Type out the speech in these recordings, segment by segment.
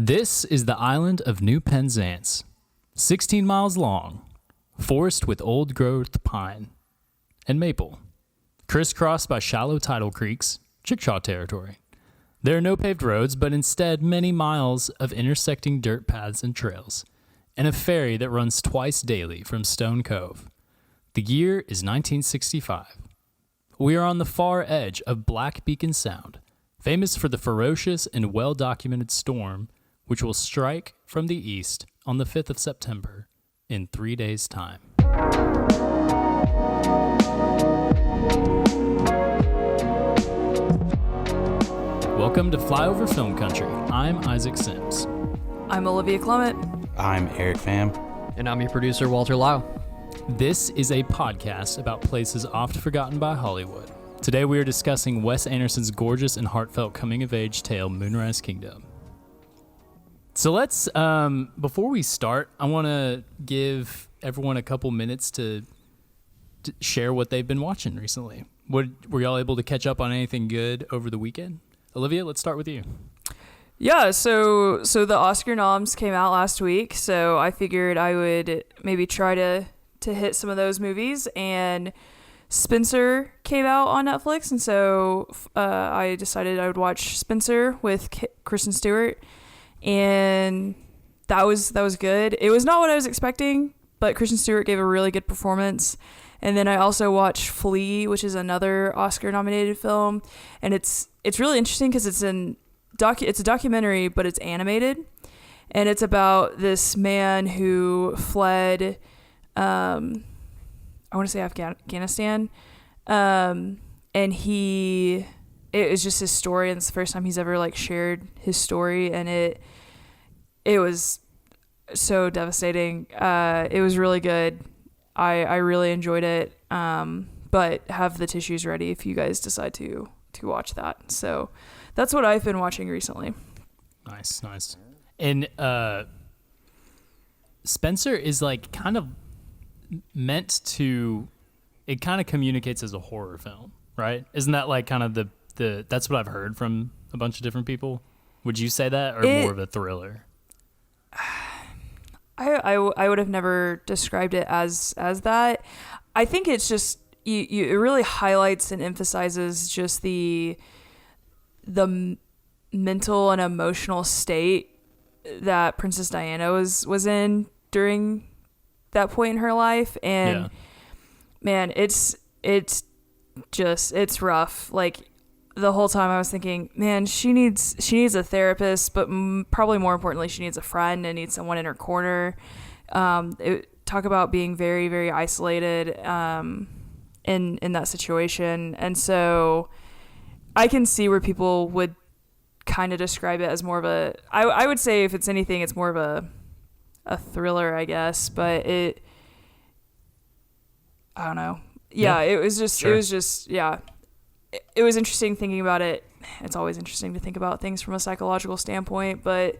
This is the island of New Penzance, 16 miles long, forest with old-growth pine and maple, crisscrossed by shallow tidal creeks, Chickasha territory. There are no paved roads, but instead many miles of intersecting dirt paths and trails, and a ferry that runs twice daily from Stone Cove. The year is 1965. We are on the far edge of Black Beacon Sound, famous for the ferocious and well-documented storm which will strike from the east on the 5th of September in 3 days' time. Welcome to Flyover Film Country. I'm Isaac Sims. I'm Olivia Clement. I'm Eric Pham. And I'm your producer, Walter Lau. This is a podcast about places oft forgotten by Hollywood. Today we are discussing Wes Anderson's gorgeous and heartfelt coming-of-age tale, Moonrise Kingdom. So let's, before we start, I want to give everyone a couple minutes to share what they've been watching recently. Were y'all able to catch up on anything good over the weekend? Olivia, let's start with you. Yeah, so the Oscar noms came out last week, so I figured I would maybe try to hit some of those movies, and Spencer came out on Netflix, and so I decided I would watch Spencer with Kristen Stewart, and that was good. It was not what I was expecting, but Kristen Stewart gave a really good performance. And then I also watched Flea, which is another Oscar-nominated film, and it's really interesting because it's a documentary, but it's animated, and it's about this man who fled, I want to say Afghanistan, and it was just his story, and it's the first time he's ever shared his story, and it was so devastating. It was really good. I really enjoyed it, but have the tissues ready if you guys decide to watch that. So that's what I've been watching recently. Nice. And Spencer is kind of meant to, it kind of communicates as a horror film, right? Isn't that kind of the that's what I've heard from a bunch of different people? Would you say that, or more of a thriller? I would have never described it as that. I think it's just it really highlights and emphasizes just the mental and emotional state that Princess Diana was in during that point in her life, and man, it's rough. The whole time I was thinking, man, she needs a therapist, but probably more importantly, she needs a friend and needs someone in her corner. Talk about being very, very isolated in that situation. And so I can see where people would kind of describe it as more of I would say if it's anything, it's more of a thriller, I guess, but I don't know. Yeah, it was just, sure. It was interesting thinking about it. It's always interesting to think about things from a psychological standpoint, but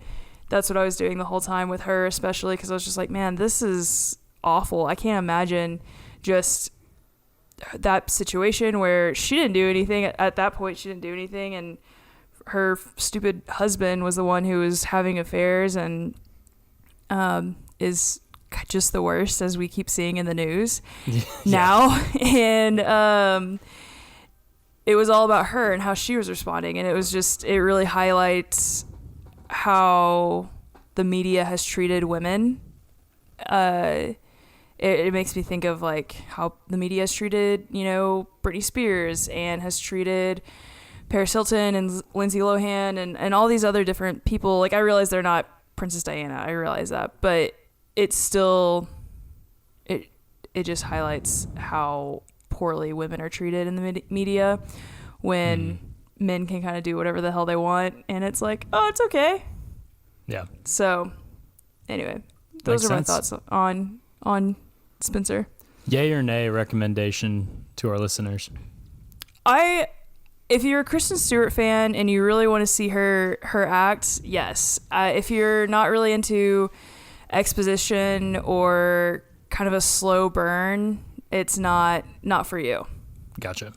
that's what I was doing the whole time with her, especially because I was just like, man, this is awful. I can't imagine just that situation where she didn't do anything. At that point, she didn't do anything, and her stupid husband was the one who was having affairs and is just the worst, as we keep seeing in the news now. And it was all about her and how she was responding, and it really highlights how the media has treated women. It makes me think of how the media has treated, Britney Spears, and has treated Paris Hilton and Lindsay Lohan and all these other different people. I realize they're not Princess Diana, I realize that, but it's still, it just highlights how poorly women are treated in the media when men can kind of do whatever the hell they want, and it's it's okay. Yeah. So anyway, those are my thoughts on Spencer. Yay or nay recommendation to our listeners? If you're a Kristen Stewart fan and you really want to see her act, yes. If you're not really into exposition or kind of a slow burn, it's not for you. Gotcha.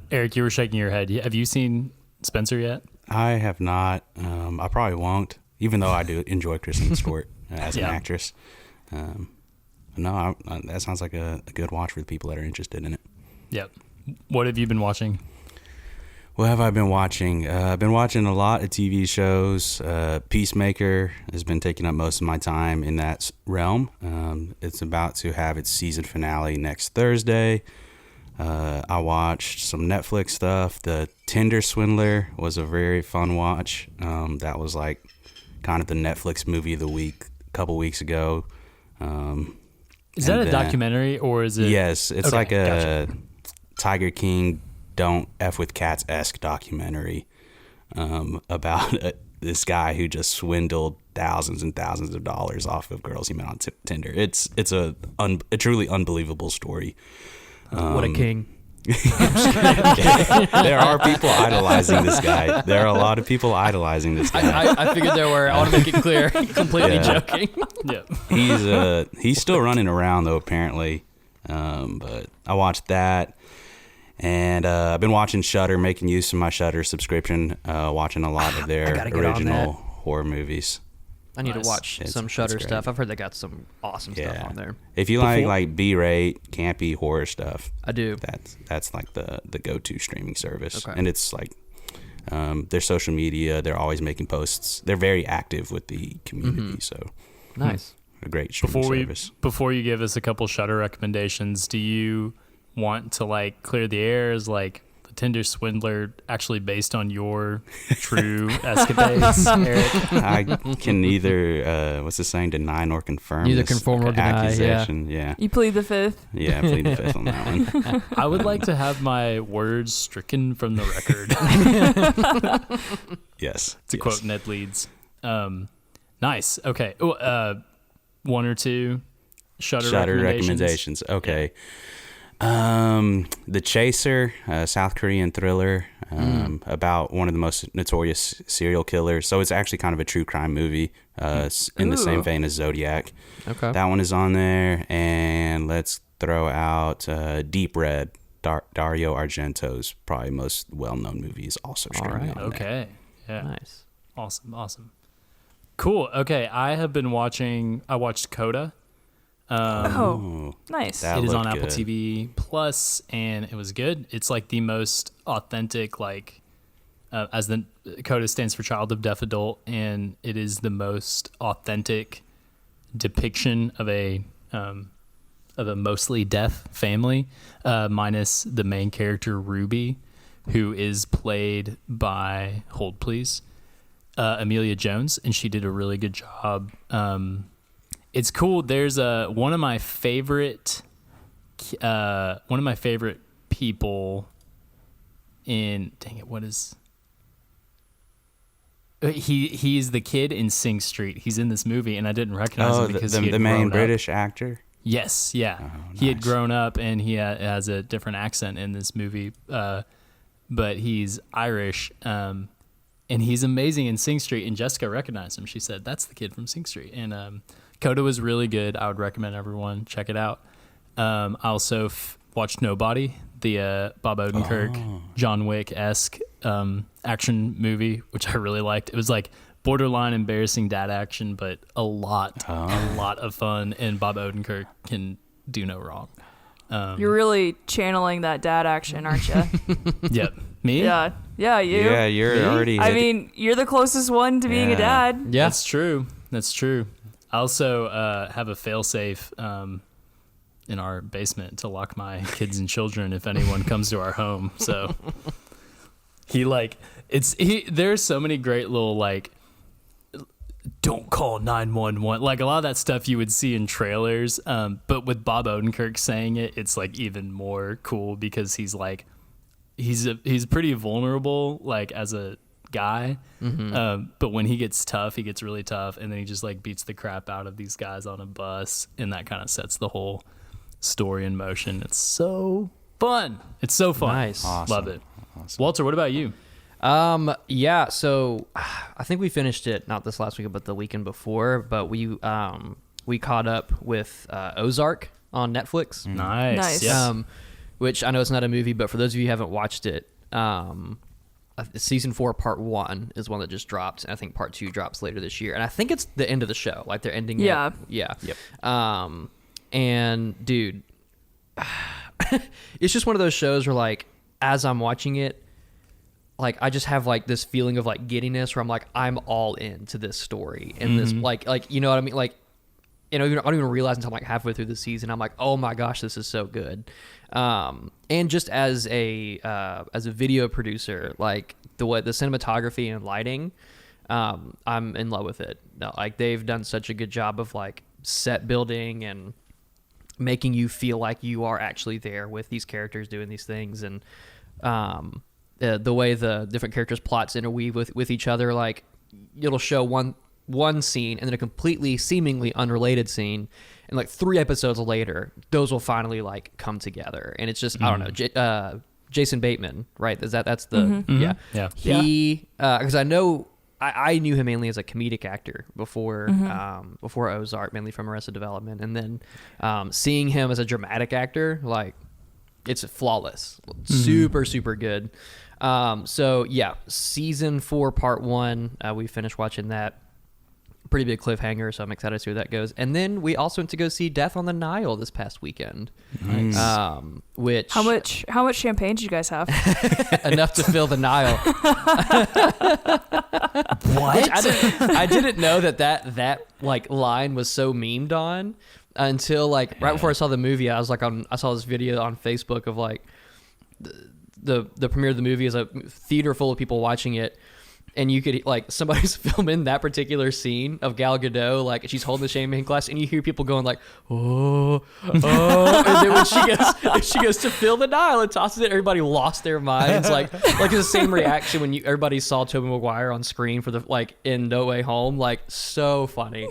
Eric, you were shaking your head. Have you seen Spencer yet? I have not. I probably won't, even though I do enjoy Kristen Stewart as an actress. That sounds like a good watch for the people that are interested in it. Yep. What have you been watching? What have I been watching? I've been watching a lot of TV shows. Peacemaker has been taking up most of my time in that realm. It's about to have its season finale next Thursday. I watched some Netflix stuff. The Tinder Swindler was a very fun watch. That was like kind of the Netflix movie of the week a couple weeks ago. Is that a documentary or is it? Yes, it's Okay, like a gotcha. Tiger King Don't F with Cats-esque documentary about this guy who just swindled thousands and thousands of dollars off of girls he met on Tinder. It's a truly unbelievable story. What a king. There are people idolizing this guy. There are a lot of people idolizing this guy. I figured there were. I want to make it clear. Completely Yeah. joking. Yeah. He's still running around though, apparently. But I watched that. And I've been watching Shudder, making use of my Shudder subscription, watching a lot of their gotta get on original that. horror movies. I need Nice. to watch It's some Shudder great. stuff. I've heard they got some awesome stuff on there. If you like B-rate, campy horror stuff, I do. that's like the go-to streaming service. Okay. And it's like their social media, they're always making posts. They're very active with the community, so Nice. a great streaming service. Before you give us a couple Shudder recommendations, do you want to like clear the air? Is like the Tinder Swindler actually based on your true escapades, Eric? I can neither, what's the saying, deny nor confirm. Neither this confirm nor deny, accusation. Yeah. You plead the fifth. Yeah, I plead the fifth on that one. I would like to have my words stricken from the record. Yes. To quote Ned Leeds. Nice. Okay. One or two Shudder recommendations. Okay. The Chaser, South Korean thriller about one of the most notorious serial killers. So it's actually kind of a true crime movie in the same Ooh. vein as Zodiac. Okay. That one is on there. And let's throw out Deep Red. Dario Argento's probably most well-known movie is also streaming right. on there. Okay. Yeah. Nice. Awesome. Cool. Okay. I watched Coda. Oh, nice. That It is on looked Apple good. TV Plus, and it was good. It's like the most authentic, like, as the CODA stands for Child of Deaf Adult, and it is the most authentic depiction of a mostly deaf family, minus the main character Ruby, who is played by, hold please, Amelia Jones, and she did a really good job. It's cool. There's one of my favorite people in, dang it, what is he's the kid in Sing Street. He's in this movie and I didn't recognize him because he had the main grown up. British actor. Yes, yeah. Oh, He had nice. grown up and he has a different accent in this movie, but he's Irish, and he's amazing in Sing Street. And Jessica recognized him. She said, "That's the kid from Sing Street." And Coda was really good. I would recommend everyone check it out. I also watched Nobody, the Bob Odenkirk, John Wick-esque action movie, which I really liked. It was like borderline embarrassing dad action, but a lot of fun, and Bob Odenkirk can do no wrong. You're really channeling that dad action, aren't you? Yep. Me? Yeah, you. Yeah, you're already. I mean, you're the closest one to being a Yeah. dad. Yeah. That's true. I also have a failsafe in our basement to lock my kids and children if anyone comes to our home. So there's so many great little like, don't call 911, like a lot of that stuff you would see in trailers, but with Bob Odenkirk saying it, it's like even more cool because he's like he's pretty vulnerable like as a guy, but when he gets tough, he gets really tough, and then he just like beats the crap out of these guys on a bus, and that kind of sets the whole story in motion. It's so fun. Nice. Awesome. Love it. Awesome. Walter, what about you? Yeah, so I think we finished it not this last week, but the weekend before. But we caught up with Ozark on Netflix. Nice. Nice. Yes. Which I know it's not a movie, but for those of you who haven't watched it, season 4 part 1 is one that just dropped, and I think part 2 drops later this year, and I think it's the end of the show, like they're ending Yeah. it. Yeah. Yep. And dude, it's just one of those shows where like as I'm watching it, like I just have like this feeling of like giddiness where I'm like I'm all into this story and this like you know what I mean, like I don't even realize until I'm like halfway through the season I'm like, oh my gosh, this is so good. And just as a video producer, like the cinematography and lighting, I'm in love with it. No, like they've done such a good job of like set building and making you feel like you are actually there with these characters doing these things, and the way the different characters' plots interweave with each other. Like it'll show one scene and then a completely seemingly unrelated scene, and like 3 episodes later those will finally like come together, and it's just I don't know. Jason Bateman, right? That's the yeah. He because I know I knew him mainly as a comedic actor before Ozark, mainly from Arrested Development, and then seeing him as a dramatic actor, like it's flawless, super good. So yeah, season 4 part 1, we finished watching that. Pretty big cliffhanger, so I'm excited to see where that goes. And then we also went to go see Death on the Nile this past weekend. Nice. Which How much champagne did you guys have? enough to fill the Nile. What? I didn't know that like line was so memed on until like right before I saw the movie. I saw this video on Facebook of like the premiere of the movie is a theater full of people watching it. And you could like somebody's filming that particular scene of Gal Gadot, like she's holding the champagne glass, and you hear people going like, oh, and then when she goes to fill the Nile and tosses it, everybody lost their minds. Like it's the same reaction when everybody saw Tobey Maguire on screen for the like in No Way Home, like so funny.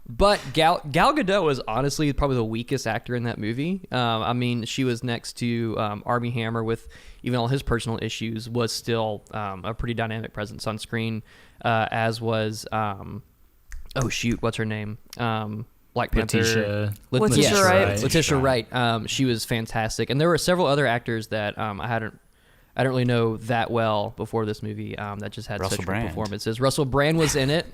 But Gal Gadot was honestly probably the weakest actor in that movie. I mean, she was next to Armie Hammer with even all his personal issues, was still a pretty dynamic presence on screen, as was what's her name? Black Panther. Letitia Wright. Letitia Wright. She was fantastic, and there were several other actors that I didn't really know that well before this movie that just had such good performances. Russell Brand was in it.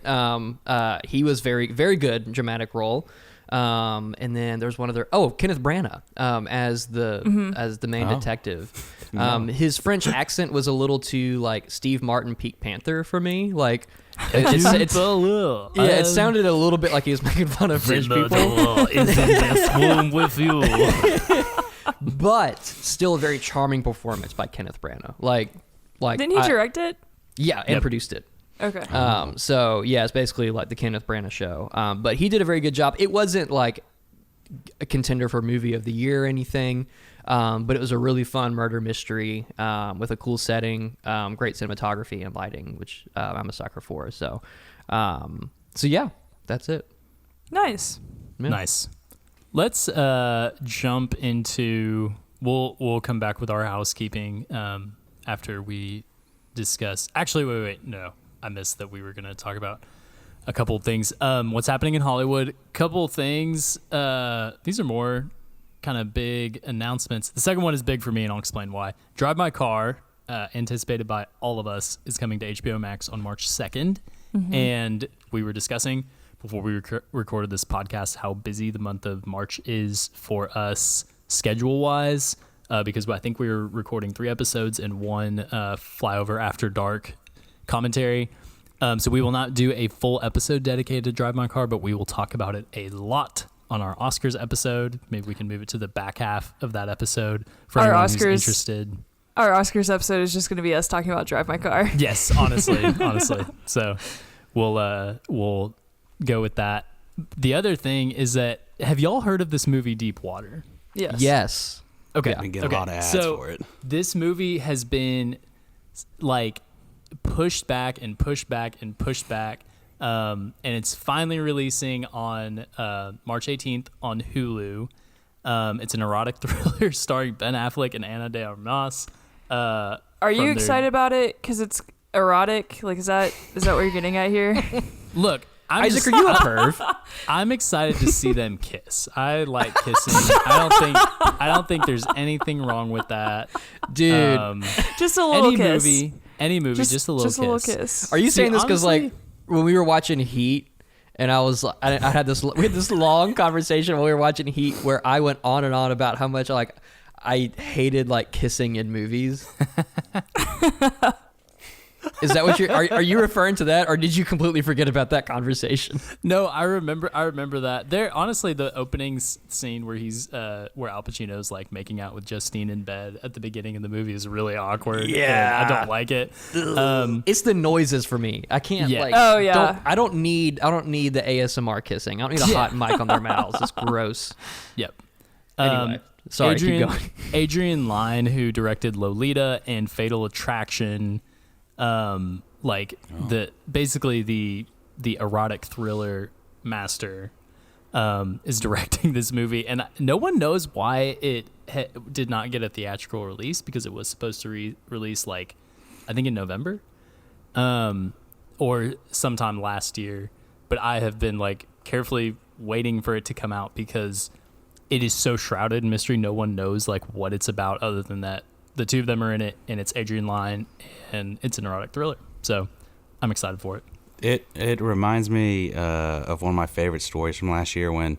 He was very, very good dramatic role. And then there's one other. Oh, Kenneth Branagh as the main detective. His French accent was a little too like Steve Martin Pink Panther for me. Like it sounded a little bit like he was making fun of French people. With you. But still a very charming performance by Kenneth Branagh. Like Didn't he direct it? Yeah, and produced it. Okay. So yeah, it's basically like the Kenneth Branagh show. But he did a very good job. It wasn't like a contender for movie of the year or anything. But it was a really fun murder mystery with a cool setting, great cinematography and lighting, which I'm a sucker for. So yeah, that's it. Nice. Yeah. Nice. Let's jump into. We'll come back with our housekeeping after we discuss. Actually, wait. No, I missed that we were going to talk about a couple of things. What's happening in Hollywood? Couple things. These are more kind of big announcements. The second one is big for me, and I'll explain why. Drive My Car, anticipated by all of us, is coming to HBO Max on March 2nd. And we were discussing before we recorded this podcast how busy the month of March is for us schedule-wise, because I think we were recording 3 episodes and 1 flyover after dark commentary. So we will not do a full episode dedicated to Drive My Car, but we will talk about it a lot on our Oscars episode. Maybe we can move it to the back half of that episode for anyone who's interested. Our Oscars episode is just going to be us talking about Drive My Car. Yes, honestly. So we'll go with that. The other thing is that, have y'all heard of this movie Deep Water? Yes. Okay. We get a lot of ads for it. This movie has been like pushed back and pushed back and pushed back. And it's finally releasing on March 18th on Hulu. It's an erotic thriller starring Ben Affleck and Ana de Armas. Are you excited about it because it's erotic? Like, is that what you're getting at here? Look, Isaac, are you a perv? I'm excited to see them kiss. I like kissing. I don't think there's anything wrong with that, Dude. Just a little kiss. Any movie, just a little just kiss. a little kiss. Are you saying this because honestly, like when we were watching Heat, and we had this long conversation when we were watching Heat where I went on and on about how much like I hated like kissing in movies. Is that what are you referring to that, or did you completely forget about that conversation? No, I remember that. There, honestly, the opening scene where where Al Pacino's like making out with Justine in bed at the beginning of the movie is really awkward. Yeah. and I don't like it. It's the noises for me. I can't Yeah. like. Oh, yeah. I don't need the ASMR kissing. I don't need a hot mic on their mouths. It's gross. Yep. Anyway, sorry. Keep going. Adrian Lyne, who directed Lolita and Fatal Attraction, basically the erotic thriller master, is directing this movie, and no one knows why it did not get a theatrical release, because it was supposed to release like I think in November, or sometime last year. But I have been like carefully waiting for it to come out because it is so shrouded in mystery. No one knows like what it's about other than that the two of them are in it, and it's Adrian Lyne, and it's an erotic thriller. So I'm excited for it. It reminds me of one of my favorite stories from last year when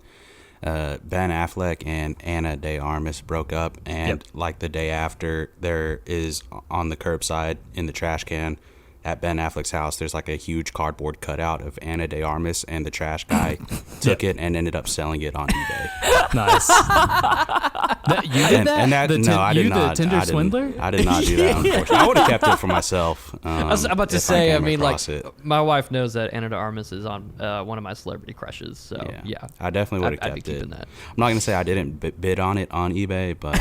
Ben Affleck and Ana de Armas broke up, and like the day after, there is on the curbside in the trash can at Ben Affleck's house, there's like a huge cardboard cutout of Ana de Armas, and the trash guy took it and ended up selling it on eBay. Nice. You did that? No, I did not. The Tinder swindler? I did not do that, unfortunately. I would have kept it for myself. I was about to if say, I came mean, like, across it. my wife knows that Ana de Armas is on one of my celebrity crushes, so yeah. I definitely would have I'd be kept it. keeping that. I'm not going to say I didn't bid on it on eBay, but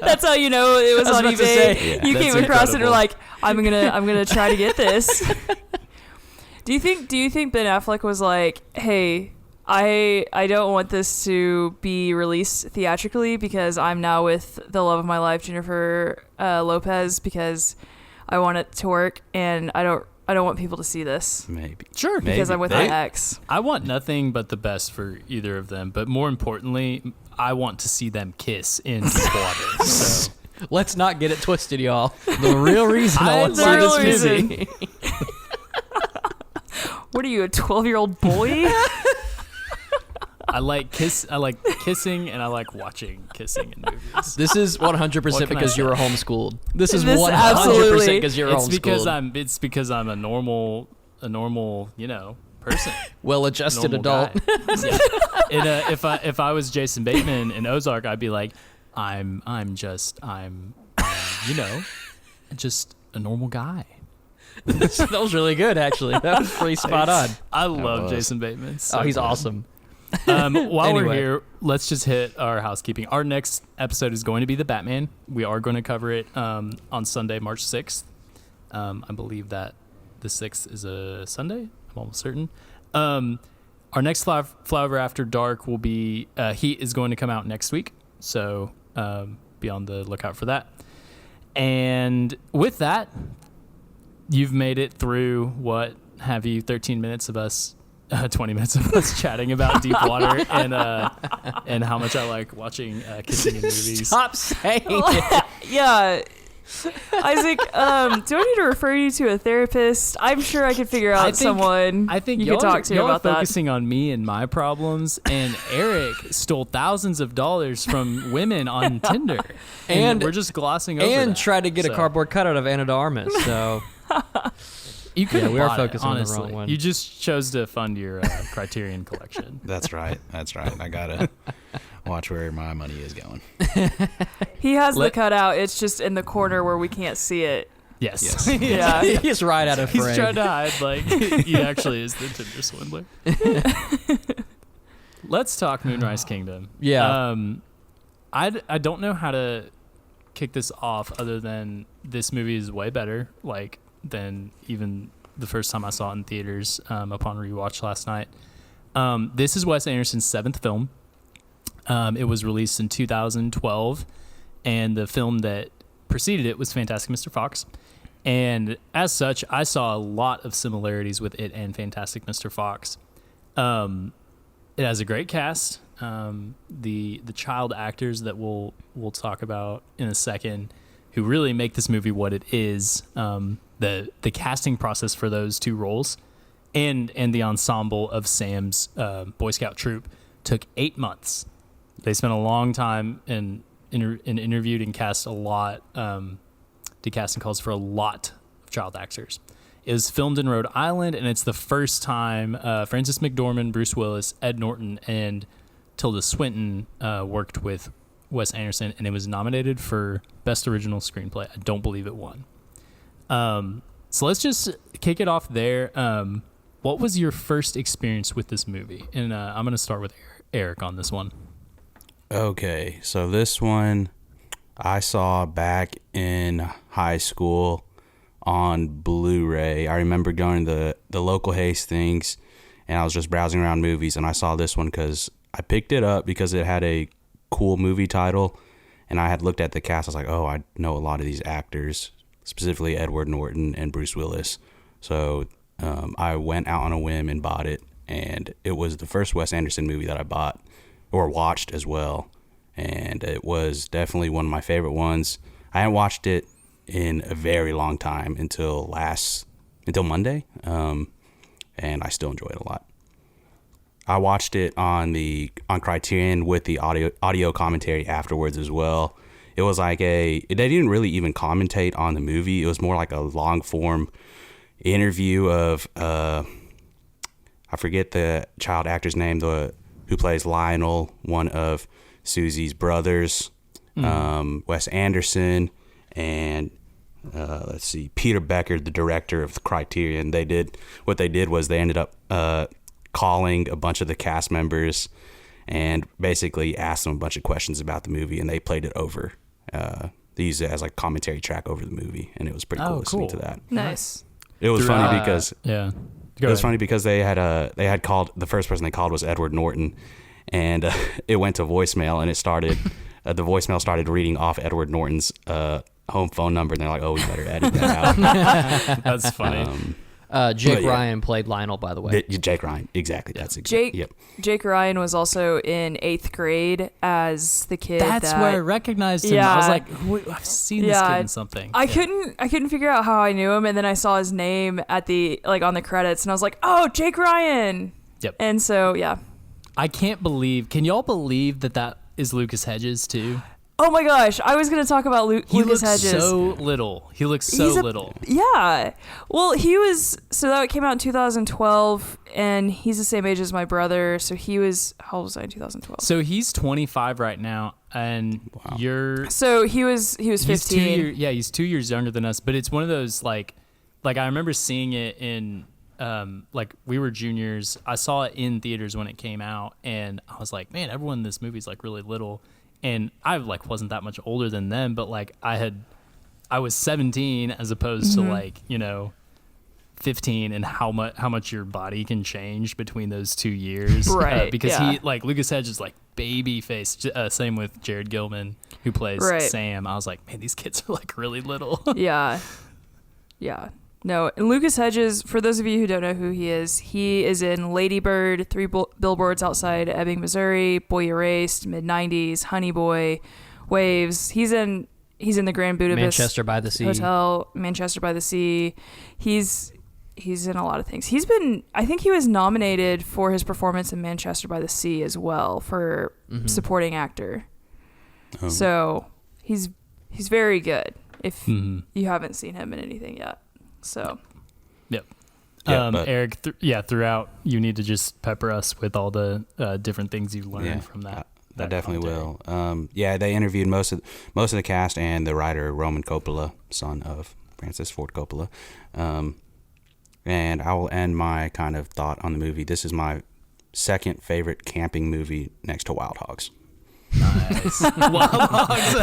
That's how you know it was I was on about to eBay. say, You that's came across it and incredible. were like, I'm gonna try to get this. Do you think Ben Affleck was like, hey, I don't want this to be released theatrically because I'm now with the love of my life, Jennifer Lopez, because I want it to work, and I don't want people to see this maybe. Sure. because I'm with my ex. I want nothing but the best for either of them, but more importantly, I want to see them kiss in deep water. So Let's not get it twisted, y'all. The real reason I want to The real see this reason. movie. What are you, a 12-year-old boy? I like kissing, and I like watching kissing in movies. This is 100% What can I because you say? were homeschooled. This is This 100% absolutely- because you're It's homeschooled. because I'm a normal, person. Well-adjusted Normal adult. guy. Yeah. If I was Jason Bateman in Ozark, I'd be like, I'm just a normal guy. That was really good, actually. That was pretty spot on. I love was. Jason Bateman. So He's good. awesome. While we're Anyway. here, let's just hit our housekeeping. Our next episode is going to be the Batman. We are going to cover it on Sunday, March 6th. I believe that the 6th is a Sunday. I'm almost certain. Our next Flower After Dark will be Heat is going to come out next week. So be on the lookout for that. And with that, you've made it through 13 minutes of us 20 minutes of us chatting about deep water and how much I like watching kissing in movies. Stop saying it. Yeah. Isaac, do I need to refer you to a therapist? I'm sure I could figure out someone I think you y'all could talk to y'all about are that. focusing on me and my problems, and Eric stole thousands of dollars from women on Tinder, and we're just glossing over And that. try to get a So, cardboard cutout of Ana de Armas. So You could have we are bought focusing it, on the honestly. wrong one. You just chose to fund your Criterion collection. That's right. I gotta watch where my money is going. He has the Let- cutout. It's just in the corner where we can't see it. Yes. Yeah. he's right out of frame. He's trying to hide like he actually is the Tinder swindler. Let's talk Moonrise Kingdom. Yeah. I don't know how to kick this off other than this movie is way better than even the first time I saw it in theaters upon rewatch last night. This is Wes Anderson's 7th film. It was released in 2012, and the film that preceded it was Fantastic Mr. Fox. And as such, I saw a lot of similarities with it and Fantastic Mr. Fox. It has a great cast. The child actors that we'll talk about in a second, who really make this movie what it is. The casting process for those two roles, and the ensemble of Sam's Boy Scout troop took 8 months. They spent a long time and interviewed and cast a lot. Did casting calls for a lot of child actors. It was filmed in Rhode Island, and it's the first time Frances McDormand, Bruce Willis, Ed Norton, and Tilda Swinton worked with Wes Anderson, and it was nominated for Best Original Screenplay. I don't believe it won. So let's just kick it off there. What was your first experience with this movie? And I'm going to start with Eric on this one. Okay, so this one I saw back in high school on Blu-ray. I remember going to the local Hastings, and I was just browsing around movies, and I saw this one because I picked it up because it had a cool movie title, and I had looked at the cast. I was like, oh, I know a lot of these actors, specifically Edward Norton and Bruce Willis. So I went out on a whim and bought it, and it was the first Wes Anderson movie that I bought or watched as well, and it was definitely one of my favorite ones. I hadn't watched it in a very long time until Monday, and I still enjoy it a lot. I watched it on Criterion with the audio commentary afterwards as well. It was like they didn't really even commentate on the movie. It was more like a long form interview of I forget the child actor's name, who plays Lionel, one of Susie's brothers, Wes Anderson, and let's see, Peter Becker, the director of Criterion. They ended up calling a bunch of the cast members and basically asked them a bunch of questions about the movie, and they played it over. They used it as like commentary track over the movie, and it was pretty cool listening to that. Nice. It was funny because funny because they had called, the first person they called was Edward Norton, and it went to voicemail, and it started the voicemail started reading off Edward Norton's home phone number, and they're like, oh, we better edit that out. That's funny. Jake Ryan played Lionel, by the way. Jake Ryan, exactly. That's exactly. Jake Ryan was also in 8th grade as the kid. That's where I recognized him. Yeah. I was like, I've seen this kid in something. I couldn't figure out how I knew him, and then I saw his name at on the credits, and I was like, oh, Jake Ryan. Yep. And so yeah. Can y'all believe that is Lucas Hedges too? Oh my gosh, I was going to talk about Lucas Hedges. He looks so little. Little. Yeah. Well, that came out in 2012, and he's the same age as my brother, so how old was I in 2012? So he's 25 right now, and you're... So he was 15. He's 2 years younger than us, but it's one of those, like I remember seeing it in, we were juniors. I saw it in theaters when it came out, and I was like, man, everyone in this movie is, really little. And I wasn't that much older than them, but I was 17 as opposed to 15, and how much your body can change between those 2 years, right? Because he Lucas Hedges is baby face. Same with Jared Gilman, who plays Sam. I was like, man, these kids are really little. Yeah. No, and Lucas Hedges, for those of you who don't know who he is in Lady Bird, Three Billboards Outside Ebbing, Missouri, Boy Erased, Mid-90s, Honey Boy, Waves. He's in the Grand Budapest Manchester by the Sea Hotel, Manchester by the Sea. He's in a lot of things. I think he was nominated for his performance in Manchester by the Sea as well for supporting actor. So he's very good if you haven't seen him in anything yet. So, yep. Eric, throughout, you need to just pepper us with all the different things you learned from that. I definitely will. They interviewed most of the cast and the writer Roman Coppola, son of Francis Ford Coppola. And I will end my kind of thought on the movie. This is my second favorite camping movie next to Wild Hogs. Nice. Wild Hogs.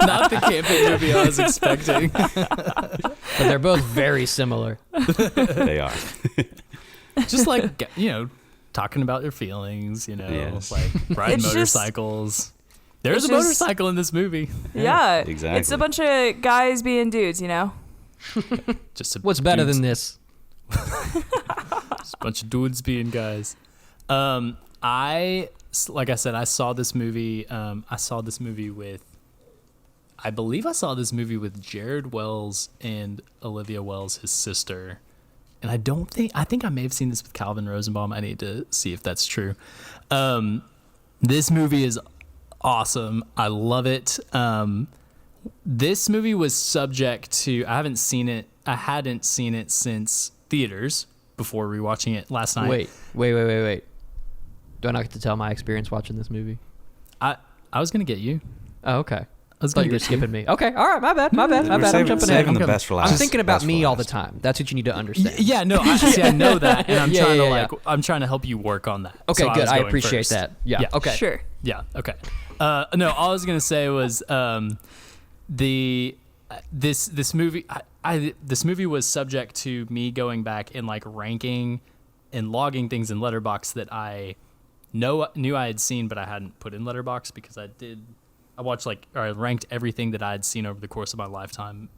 Not the camping movie I was expecting. But they're both very similar. They are. Just talking about their feelings, Yes. riding motorcycles. There's a motorcycle in this movie. Yeah. Exactly. It's a bunch of guys being dudes, Just What's better than this? Just a bunch of dudes being guys. Like I said, I saw this movie. I believe I saw this movie with Jared Wells and Olivia Wells, his sister. And I think I may have seen this with Calvin Rosenbaum. I need to see if that's true. This movie is awesome. I love it. This movie was subject to, I hadn't seen it since theaters before rewatching it last night. Wait. Do I not get to tell my experience watching this movie? I was going to get you. Oh, okay. I was Thought going you to were get you. skipping me. Okay, all right, my bad. We're I'm jumping saving ahead. the best for last. I'm thinking about Best for me all the last. time. That's what you need to understand. Yeah, no, I know that, and I'm Yeah, trying yeah, to I'm trying to help you work on that. Okay, So good. was I going appreciate first. that. Yeah. Okay. Sure. Yeah. Okay. No, all I was gonna say was this movie. This movie was subject to me going back and like ranking and logging things in Letterboxd that I knew I had seen, but I hadn't put in Letterboxd because I ranked everything that I had seen over the course of my lifetime,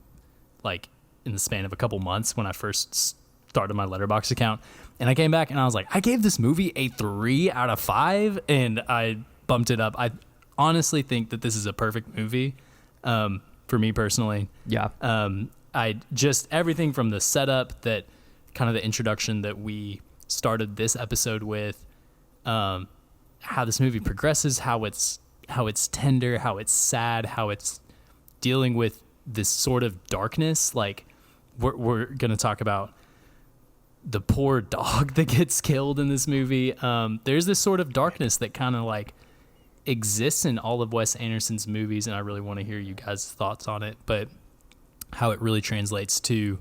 like in the span of a couple months when I first started my Letterboxd account. And I came back and I was like, I gave this movie a 3 out of 5, and I bumped it up. I honestly think that this is a perfect movie for me personally. Yeah. I just everything from the setup, that kind of the introduction that we started this episode with, how this movie progresses, how it's tender, how it's sad, how it's dealing with this sort of darkness. Like we're gonna talk about the poor dog that gets killed in this movie. There's this sort of darkness that kind of like exists in all of Wes Anderson's movies, and I really want to hear you guys' thoughts on it, but how it really translates to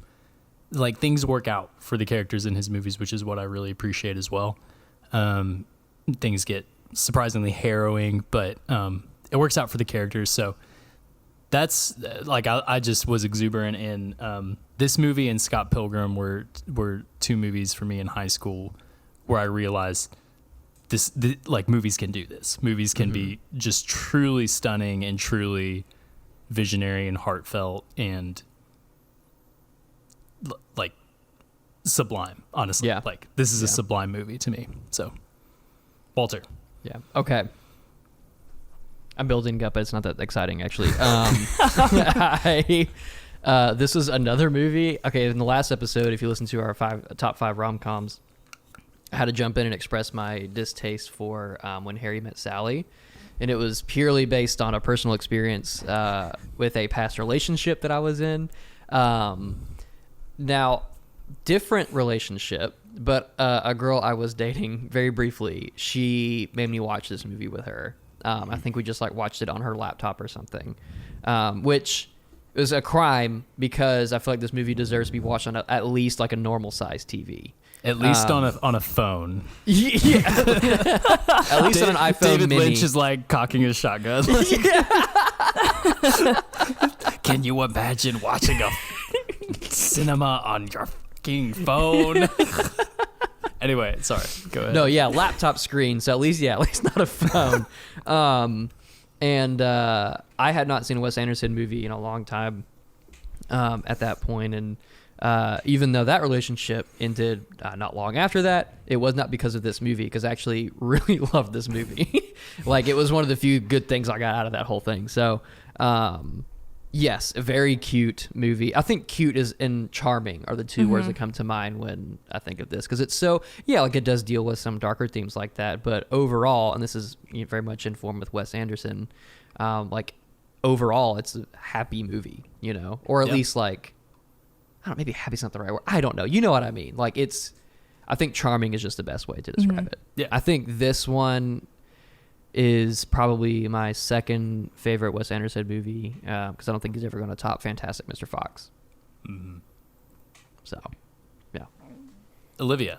like things work out for the characters in his movies, which is what I really appreciate as well. Things get surprisingly harrowing, but it works out for the characters. So that's like I just was exuberant in this movie, and Scott Pilgrim were 2 movies for me in high school where I realized like movies can do this. Movies can be just truly stunning and truly visionary and heartfelt and like sublime, honestly. Yeah. Like this is a sublime movie to me. So Walter. Yeah. Okay. I'm building up, but it's not that exciting actually. This is another movie. Okay, in the last episode, if you listen to our top 5 rom-coms, I had to jump in and express my distaste for When Harry Met Sally, and it was purely based on a personal experience with a past relationship that I was in. Now, different relationship, but a girl I was dating very briefly, she made me watch this movie with her. I think we just like watched it on her laptop or something, which was a crime because I feel like this movie deserves to be watched on at least like a normal sized TV. At least on a phone. Yeah. At least on an iPhone David mini. Lynch is like cocking his shotgun. Can you imagine watching a cinema on your fucking phone? Anyway, sorry. Go ahead. No, yeah, laptop screen. So at least not a phone. And I had not seen a Wes Anderson movie in a long time at that point, and even though that relationship ended not long after that, it was not because of this movie, because I actually really loved this movie. Like, it was one of the few good things I got out of that whole thing. So, yes, a very cute movie. I think cute and charming are the 2 words that come to mind when I think of this, because it's so, like it does deal with some darker themes like that, but overall, and this is very much informed with Wes Anderson, like overall, it's a happy movie, or at least like, I don't know, maybe happy's not the right word. I don't know. You know what I mean? Like I think charming is just the best way to describe it. Yeah. I think this one is probably my second favorite Wes Anderson movie, because I don't think he's ever going to top Fantastic Mr. Fox. Mm-hmm. So, yeah. Olivia.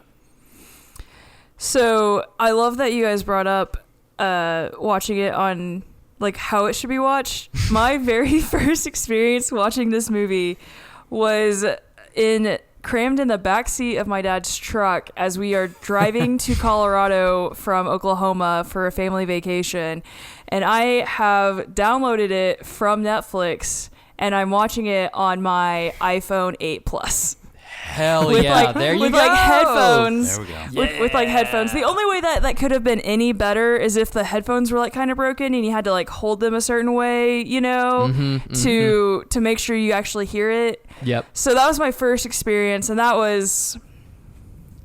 So I love that you guys brought up watching it on like how it should be watched. My very first experience watching this movie was crammed in the backseat of my dad's truck as we are driving to Colorado from Oklahoma for a family vacation. And I have downloaded it from Netflix, and I'm watching it on my iPhone 8 Plus. Hell With yeah, like, there you with go. like headphones. There we go. With like headphones. The only way that could have been any better is if the headphones were like kind of broken and you had to like hold them a certain way, you know, to make sure you actually hear it. Yep. So that was my first experience, and that was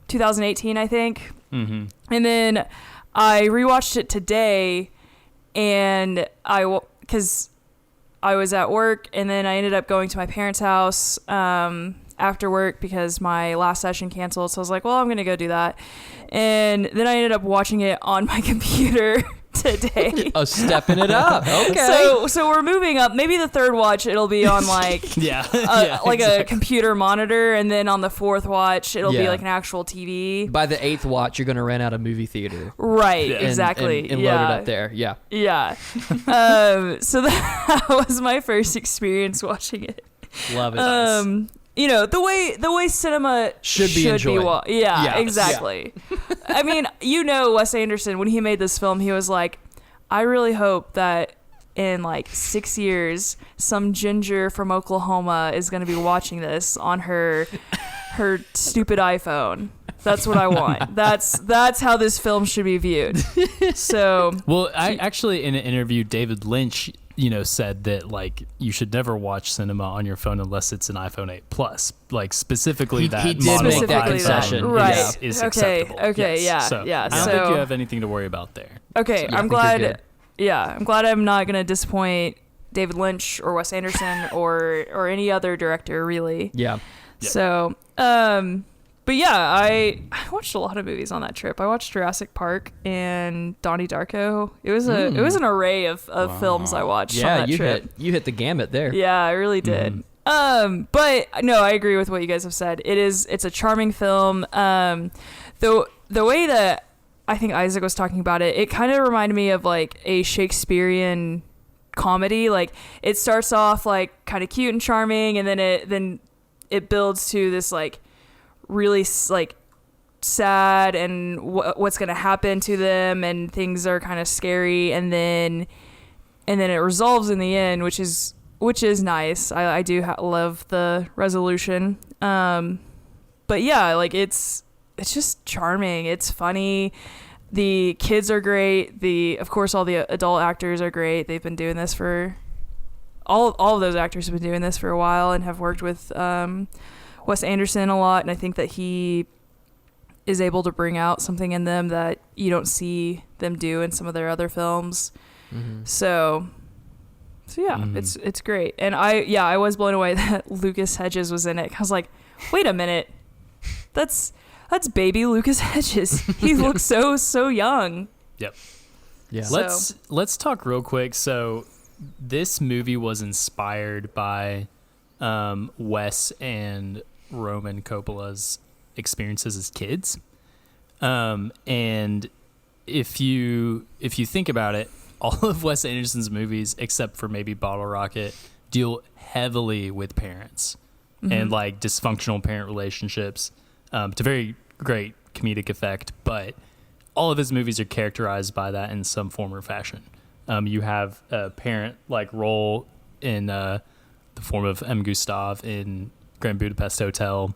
2018, I think. Mm-hmm. And then I rewatched it today, and because I was at work, and then I ended up going to my parents' house after work because my last session canceled. So I was like, well, I'm going to go do that. And then I ended up watching it on my computer today. Oh, stepping it up. Okay. So we're moving up. Maybe the third watch, it'll be on like like a computer monitor, and then on the fourth watch, it'll be like an actual TV. By the 8th watch, you're going to rent out a movie theater. Right, Yeah. exactly. And load it up there. Yeah. Yeah. So that was my first experience watching it. Love it. You know, the way cinema Should be enjoyed. Yeah, Yes. exactly. I mean, you know, Wes Anderson, when he made this film, he was like, I really hope that in like 6 years, some ginger from Oklahoma is going to be watching this on her stupid iPhone. That's what I want. That's how this film should be viewed. So, well, I actually in an interview, David Lynch, you know, said that like you should never watch cinema on your phone unless it's an iPhone 8 Plus. Like specifically that he did model make of that iPhone concession. Right. is Okay, acceptable. okay, Yes. yeah, yeah, I don't so- think you have anything to worry about there. okay, Yeah, I I'm think you're good. glad. Yeah, I'm glad I'm not going to disappoint David Lynch or Wes Anderson or any other director, really. Yeah. Yep. So, but yeah, I watched a lot of movies on that trip. I watched Jurassic Park and Donnie Darko. It was an array of films I watched on Yeah, that trip. you hit the gamut there. Yeah, I really did. But no, I agree with what you guys have said. It's a charming film. The way that I think Isaac was talking about it, it kind of reminded me of like a Shakespearean comedy. Like it starts off like kind of cute and charming, and then it builds to this like really like sad and what's going to happen to them, and things are kind of scary, and then it resolves in the end, which is nice. I do love the resolution. But yeah, like it's just charming. It's funny. The kids are great. Of course, all the adult actors are great. They've been doing this for all of those actors have been doing this for a while and have worked with Wes Anderson a lot. And I think that he is able to bring out something in them that you don't see them do in some of their other films. Mm-hmm. So yeah, it's great. And I was blown away that Lucas Hedges was in it. I was like, wait a minute, that's baby Lucas Hedges. He looks so young. Yep. Yeah. Let's talk real quick. So this movie was inspired by Wes and Roman Coppola's experiences as kids. And if you think about it, all of Wes Anderson's movies, except for maybe Bottle Rocket, deal heavily with parents and like dysfunctional parent relationships to very great comedic effect. But all of his movies are characterized by that in some form or fashion. You have a parent like role in the form of M. Gustav in Grand Budapest Hotel,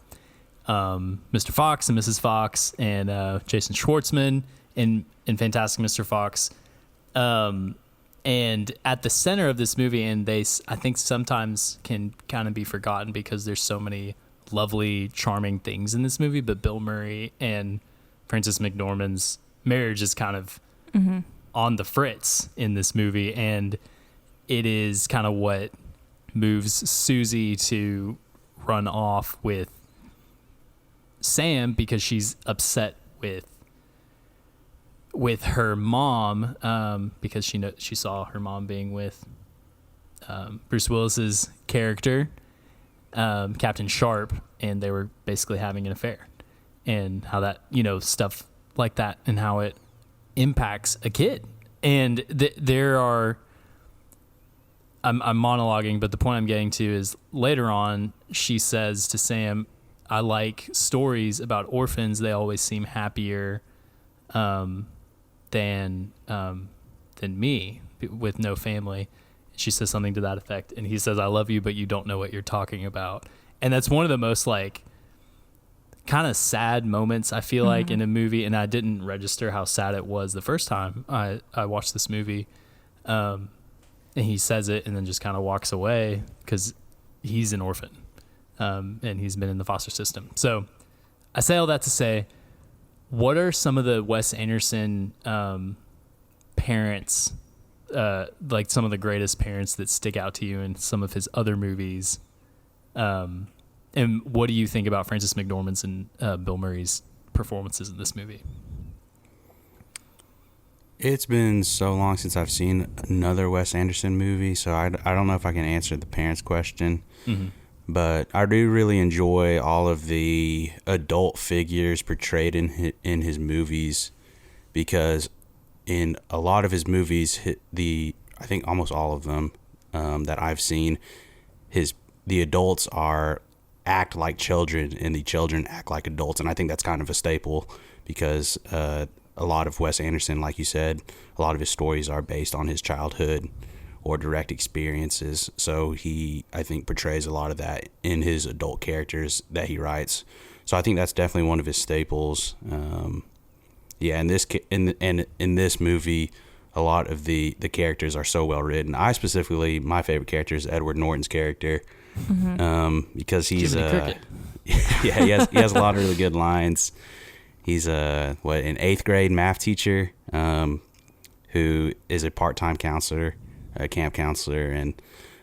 Mr. Fox and Mrs. Fox, and Jason Schwartzman in Fantastic Mr. Fox. And at the center of this movie, and I think sometimes can kind of be forgotten because there's so many lovely, charming things in this movie, but Bill Murray and Frances McDormand's marriage is kind of on the fritz in this movie, and it is kind of what moves Susie to run off with Sam because she's upset with her mom because she saw her mom being with Bruce Willis's character, Captain Sharp, and they were basically having an affair, and how that, stuff like that and how it impacts a kid. And there are, I'm monologuing, but the point I'm getting to is later on she says to Sam, I like stories about orphans. They always seem happier than me with no family. she says something to that effect, and he says, "I love you, but you don't know what you're talking about." And that's one of the most like kind of sad moments I feel like in a movie, and I didn't register how sad it was the first time I watched this movie. And he says it and then just kind of walks away because he's an orphan, and he's been in the foster system. So I say all that to say, what are some of the Wes Anderson parents, like some of the greatest parents that stick out to you in some of his other movies? And what do you think about Frances McDormand's and Bill Murray's performances in this movie? It's been so long since I've seen another Wes Anderson movie, so I don't know if I can answer the parents question. But I do really enjoy all of the adult figures portrayed in his movies, because in a lot of his movies, I think almost all of them that I've seen, the adults act like children and the children act like adults, and I think that's kind of a staple because a lot of Wes Anderson, like you said, a lot of his stories are based on his childhood or direct experiences. So he, I think, portrays a lot of that in his adult characters that he writes. So I think that's definitely one of his staples. In this movie, a lot of the characters are so well written. My favorite character is Edward Norton's character, because he's he has a lot of really good lines. He's an 8th grade math teacher who is a part-time counselor, a camp counselor, and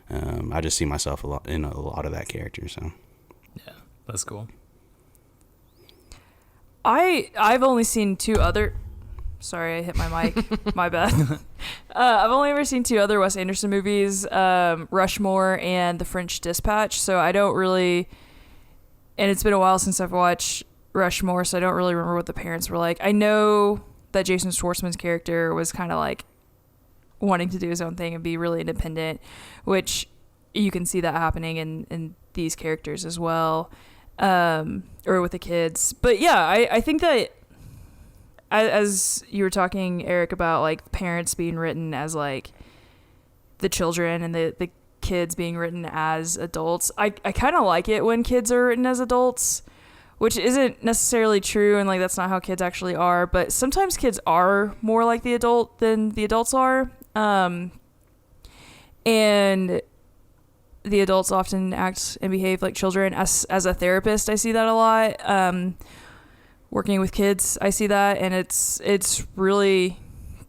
I just see myself in a lot of that character. So yeah, that's cool. I've only seen two other. Sorry, I hit my mic. My bad. I've only ever seen two other Wes Anderson movies, Rushmore and The French Dispatch. So I don't really, and it's been a while since I've watched Rushmore, so I don't really remember what the parents were like. I know that Jason Schwartzman's character was kind of like wanting to do his own thing and be really independent, which you can see that happening in these characters as well, or with the kids. But yeah, I think that as you were talking, Eric, about like parents being written as like the children and the kids being written as adults, I kind of like it when kids are written as adults, which isn't necessarily true, and like that's not how kids actually are, but sometimes kids are more like the adult than the adults are, and the adults often act and behave like children. As a therapist, I see that a lot. Working with kids, I see that, and it's really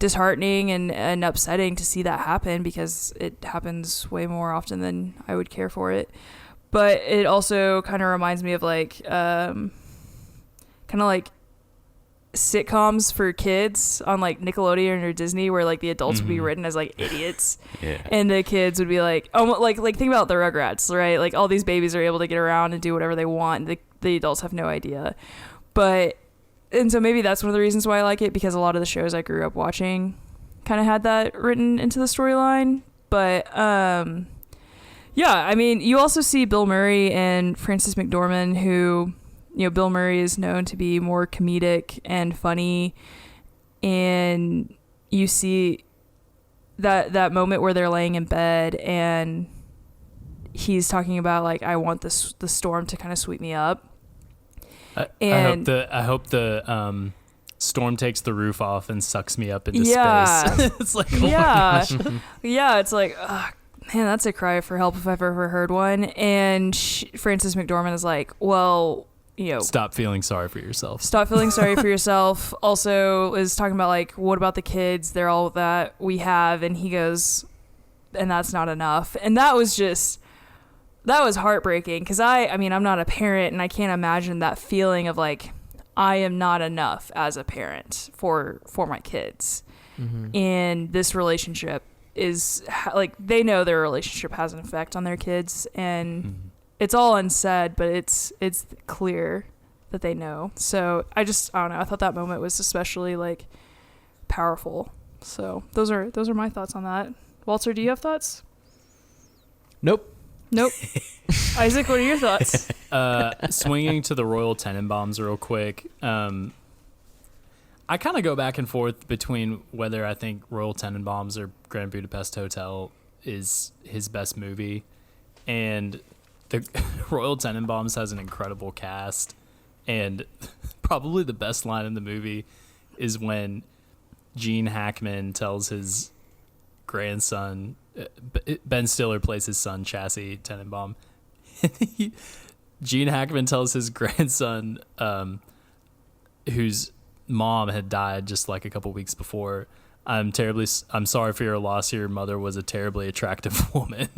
disheartening and upsetting to see that happen, because it happens way more often than I would care for it. But it also kind of reminds me of like kind of like sitcoms for kids on like Nickelodeon or Disney, where like the adults would be written as like idiots, and the kids would be like, oh, like think about the Rugrats, right? Like all these babies are able to get around and do whatever they want, and the adults have no idea. And so maybe that's one of the reasons why I like it, because a lot of the shows I grew up watching kind of had that written into the storyline. But yeah, I mean, you also see Bill Murray and Frances McDormand, who, you know, Bill Murray is known to be more comedic and funny, and you see that moment where they're laying in bed and he's talking about like, I want the storm to kind of sweep me up. I hope the storm takes the roof off and sucks me up into space. It's like, oh my gosh. Yeah, it's like, man, that's a cry for help if I've ever heard one. And Frances McDormand is like, well, you know, stop feeling sorry for yourself. Stop feeling sorry for yourself. Also is talking about like, what about the kids? They're all that we have. And he goes, and that's not enough. And that was heartbreaking, because I mean, I'm not a parent, and I can't imagine that feeling of like, I am not enough as a parent for my kids. And this relationship is like, they know their relationship has an effect on their kids, and it's all unsaid, but it's clear that they know. So I don't know. I thought that moment was especially like powerful. So those are my thoughts on that. Walter, do you have thoughts? Nope. Isaac, what are your thoughts? Swinging to the Royal Tenenbaums real quick. I kind of go back and forth between whether I think Royal Tenenbaums or Grand Budapest Hotel is his best movie, and the Royal Tenenbaums has an incredible cast, and probably the best line in the movie is when Gene Hackman tells his grandson, Ben Stiller plays his son Chassis Tenenbaum. Gene Hackman tells his grandson, whose mom had died just like a couple weeks before, I'm sorry for your loss. Your mother was a terribly attractive woman.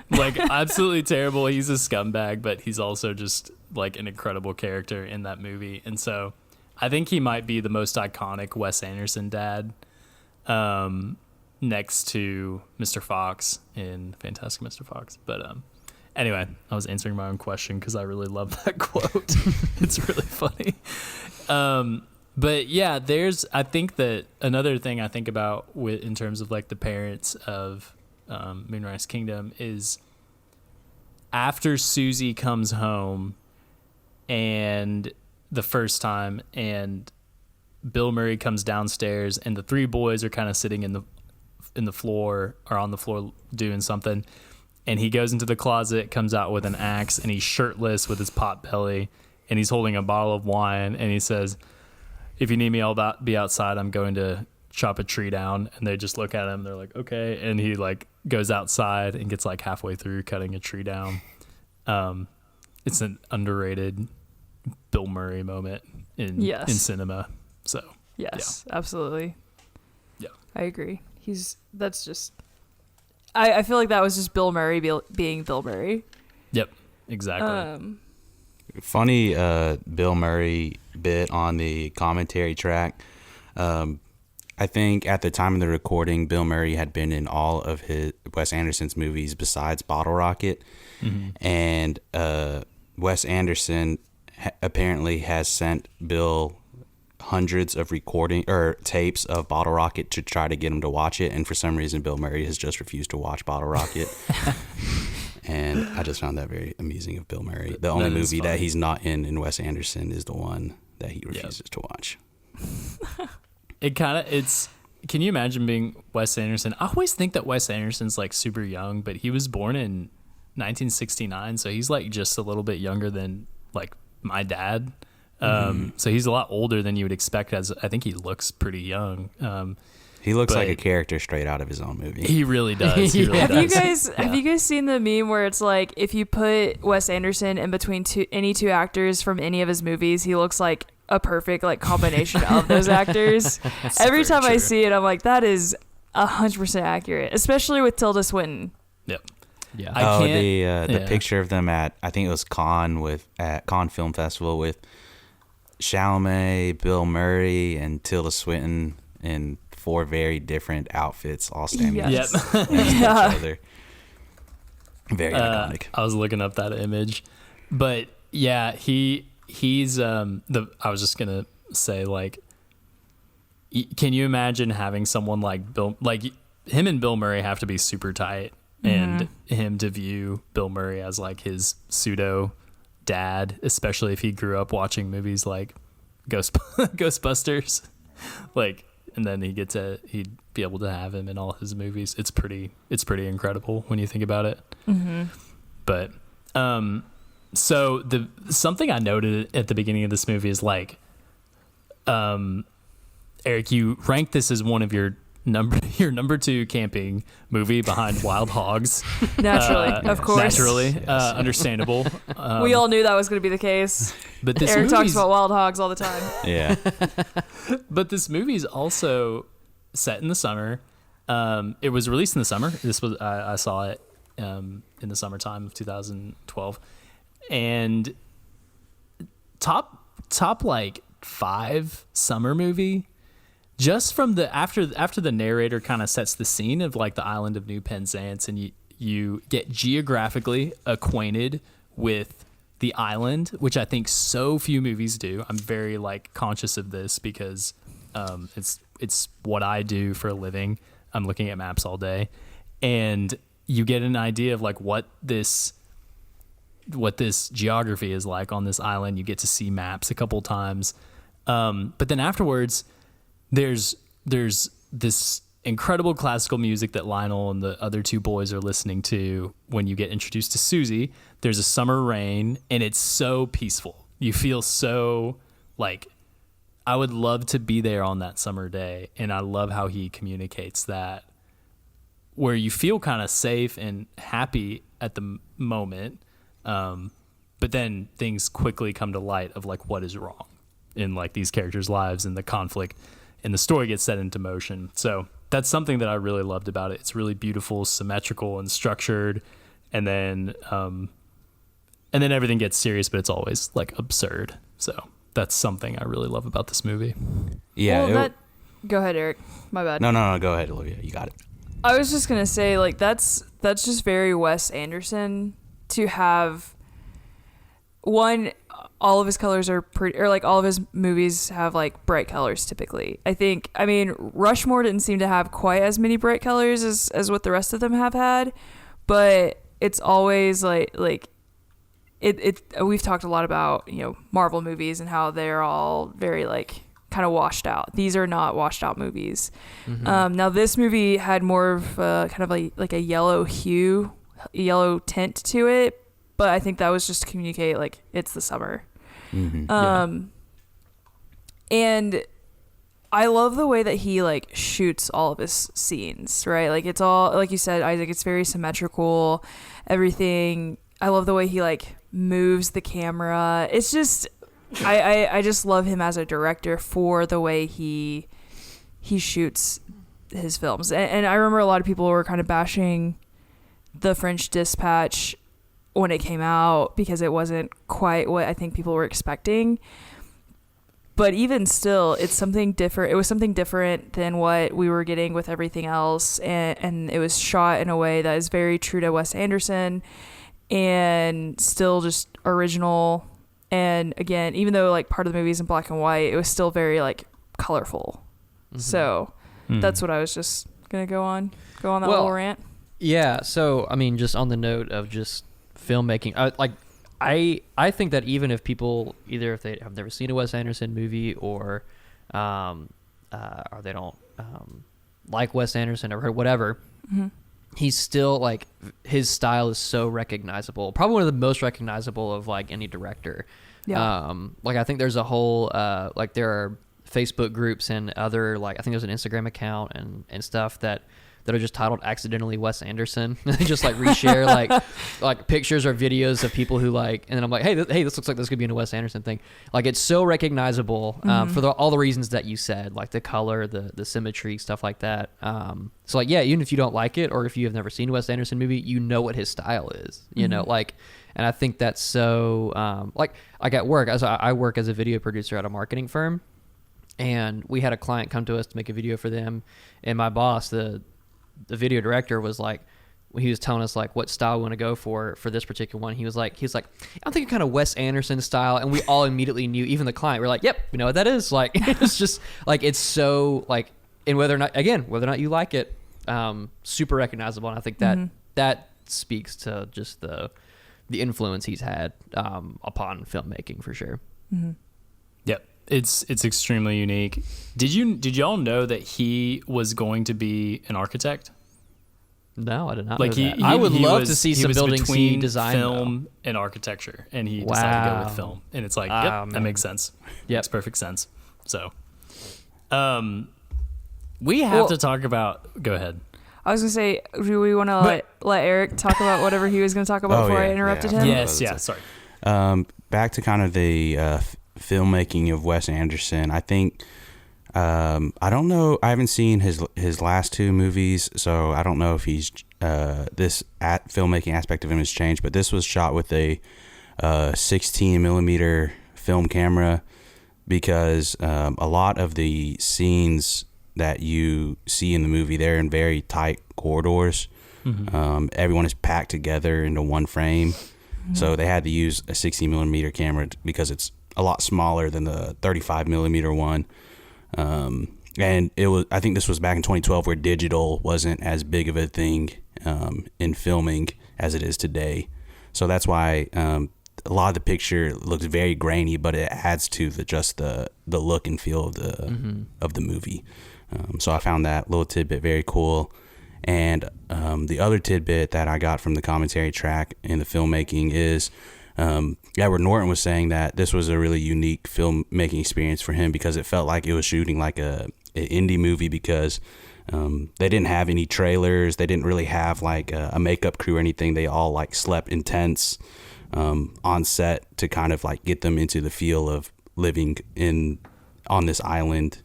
Like, absolutely terrible. He's a scumbag, but he's also just like an incredible character in that movie. And so I think he might be the most iconic Wes Anderson dad, next to Mr. Fox in Fantastic Mr. Fox. But anyway, I was answering my own question because I really love that quote. It's really funny. But yeah, I think that another thing I think about in terms of like the parents of Moonrise Kingdom is after Susie comes home and the first time, and Bill Murray comes downstairs, and the three boys are kind of sitting in the floor or on the floor doing something, and he goes into the closet, comes out with an axe, and he's shirtless with his pot belly, and he's holding a bottle of wine, and he says, "If you need me, I'll be outside. I'm going to chop a tree down." And they just look at him. They're like, "Okay." And he like goes outside and gets like halfway through cutting a tree down. It's an underrated Bill Murray moment in cinema. So yes, absolutely. Yeah, I agree. That's just, I feel like that was just Bill Murray being Bill Murray. Yep, exactly. Funny Bill Murray bit on the commentary track. I think at the time of the recording, Bill Murray had been in all of Wes Anderson's movies besides Bottle Rocket. Mm-hmm. And Wes Anderson apparently has sent Bill hundreds of recording or tapes of Bottle Rocket to try to get him to watch it. And for some reason, Bill Murray has just refused to watch Bottle Rocket. And I just found that very amusing of Bill Murray. The only movie that he's not in Wes Anderson is the one that he refuses to watch. Can you imagine being Wes Anderson? I always think that Wes Anderson's like super young, but he was born in 1969, so he's like just a little bit younger than like my dad. So he's a lot older than you would expect, as I think he looks pretty young. He looks like a character straight out of his own movie. He really does. He really does. Have you guys seen the meme where it's like if you put Wes Anderson in between any two actors from any of his movies, he looks like a perfect like combination of those actors. Every time I see it, I'm like, that is 100% accurate, especially with Tilda Swinton. Yep. Yeah. The picture of them at, I think it was at Cannes Film Festival with Chalamet, Bill Murray, and Tilda Swinton in 4 very different outfits, all standing next to each other. Very iconic. I was looking up that image, but yeah, he's I was just gonna say, like, can you imagine having someone like Bill, like him and Bill Murray have to be super tight, and him to view Bill Murray as like his pseudo dad, especially if he grew up watching movies like Ghostbusters, like, and then he'd be able to have him in all his movies. It's pretty incredible when you think about it. Mm-hmm. But so something I noted at the beginning of this movie is like, Eric, you ranked this as one of your number 2 camping movie behind Wild Hogs. Naturally, of course. Naturally, understandable. We all knew that was going to be the case. But this Eric talks about Wild Hogs all the time. Yeah. But this movie's also set in the summer. It was released in the summer. I saw it in the summertime of 2012, and top like 5 summer movie. Just from the after the narrator kind of sets the scene of like the island of New Penzance, and you get geographically acquainted with the island, which I think so few movies do. I'm very like conscious of this because it's what I do for a living. I'm looking at maps all day, and you get an idea of like what this geography is like on this island. You get to see maps a couple times, but then afterwards, there's this incredible classical music that Lionel and the other two boys are listening to when you get introduced to Susie. There's a summer rain, and it's so peaceful. You feel so like, I would love to be there on that summer day, and I love how he communicates that, where you feel kind of safe and happy at the moment, but then things quickly come to light of like what is wrong in like these characters' lives, and the conflict and the story gets set into motion. So that's something that I really loved about it. It's really beautiful, symmetrical, and structured, and then everything gets serious, but it's always like absurd. So that's something I really love about this movie. Yeah. Well, go ahead, Eric. My bad. No. Go ahead, Olivia. You got it. I was just gonna say, like, that's just very Wes Anderson to have. One, all of his colors are pretty, or like all of his movies have like bright colors typically. I mean, Rushmore didn't seem to have quite as many bright colors as what the rest of them have had, but it's always like we've talked a lot about, Marvel movies and how they're all very like kind of washed out. These are not washed out movies. Mm-hmm. Now this movie had more of kind of like a yellow tint to it, but I think that was just to communicate like it's the summer. Mm-hmm. And I love the way that he like shoots all of his scenes, right? Like it's all, like you said, Isaac, it's very symmetrical, everything. I love the way he like moves the camera. It's just, I just love him as a director for the way he shoots his films. And I remember a lot of people were kind of bashing The French Dispatch when it came out because it wasn't quite what I think people were expecting. But even still, it's something different. It was something different than what we were getting with everything else. And it was shot in a way that is very true to Wes Anderson and still just original. And again, even though like part of the movie is in black and white, it was still very like colorful. Mm-hmm. So that's what I was just going to go on that little rant. Yeah. So, I mean, just on the note of just filmmaking, I think that even if people, either if they have never seen a Wes Anderson movie or they don't like Wes Anderson or whatever, mm-hmm. He's still like, his style is so recognizable, probably one of the most recognizable of like any director. Yeah. Like I think there's a whole like there are Facebook groups and other, like I think there's an Instagram account and stuff that are just titled accidentally Wes Anderson. They just like reshare like pictures or videos of people who like, and then I'm like, hey, this looks like this could be in a Wes Anderson thing. Like it's so recognizable for all the reasons that you said, like the color, the symmetry, stuff like that. So like, yeah, even if you don't like it or if you have never seen a Wes Anderson movie, you know what his style is, you know, like, and I think that's so, like at work, I work as a video producer at a marketing firm, and we had a client come to us to make a video for them, and my boss, the video director, was like, when he was telling us like what style we want to go for this particular one, he was like I'm thinking kind of Wes Anderson style, and we all immediately knew, even the client, we're like, yep, we know what that is. Like it's just like, it's so like, and whether or not you like it, super recognizable. And I think that speaks to just the influence he's had upon filmmaking for sure. Mm-hmm. Yep. It's extremely unique. Did y'all know that he was going to be an architect? No, I did not like know that. I would love to see some buildings he designed, film and architecture, and he decided to go with film. And it's like, yep, that makes sense. Yeah, makes perfect sense. So, we have to talk about. Go ahead. I was gonna say, do we want to let Eric talk about whatever he was gonna talk about before I interrupted him? Yes, yeah. Sorry. Back to kind of the filmmaking of Wes Anderson. I think. I don't know. I haven't seen his last two movies, so I don't know if he's filmmaking aspect of him has changed. But this was shot with a 16 millimeter film camera, because a lot of the scenes that you see in the movie, they're in very tight corridors. Mm-hmm. Everyone is packed together into one frame, so they had to use a 16 millimeter camera because it's a lot smaller than the 35 millimeter one. And I think this was back in 2012, where digital wasn't as big of a thing in filming as it is today. So that's why a lot of the picture looks very grainy, but it adds to the look and feel of the movie. So I found that little tidbit very cool. And the other tidbit that I got from the commentary track in the filmmaking is Edward Norton was saying that this was a really unique filmmaking experience for him because it felt like it was shooting like an indie movie because they didn't have any trailers. They didn't really have like a makeup crew or anything. They all like slept in tents on set to kind of like get them into the feel of living on this island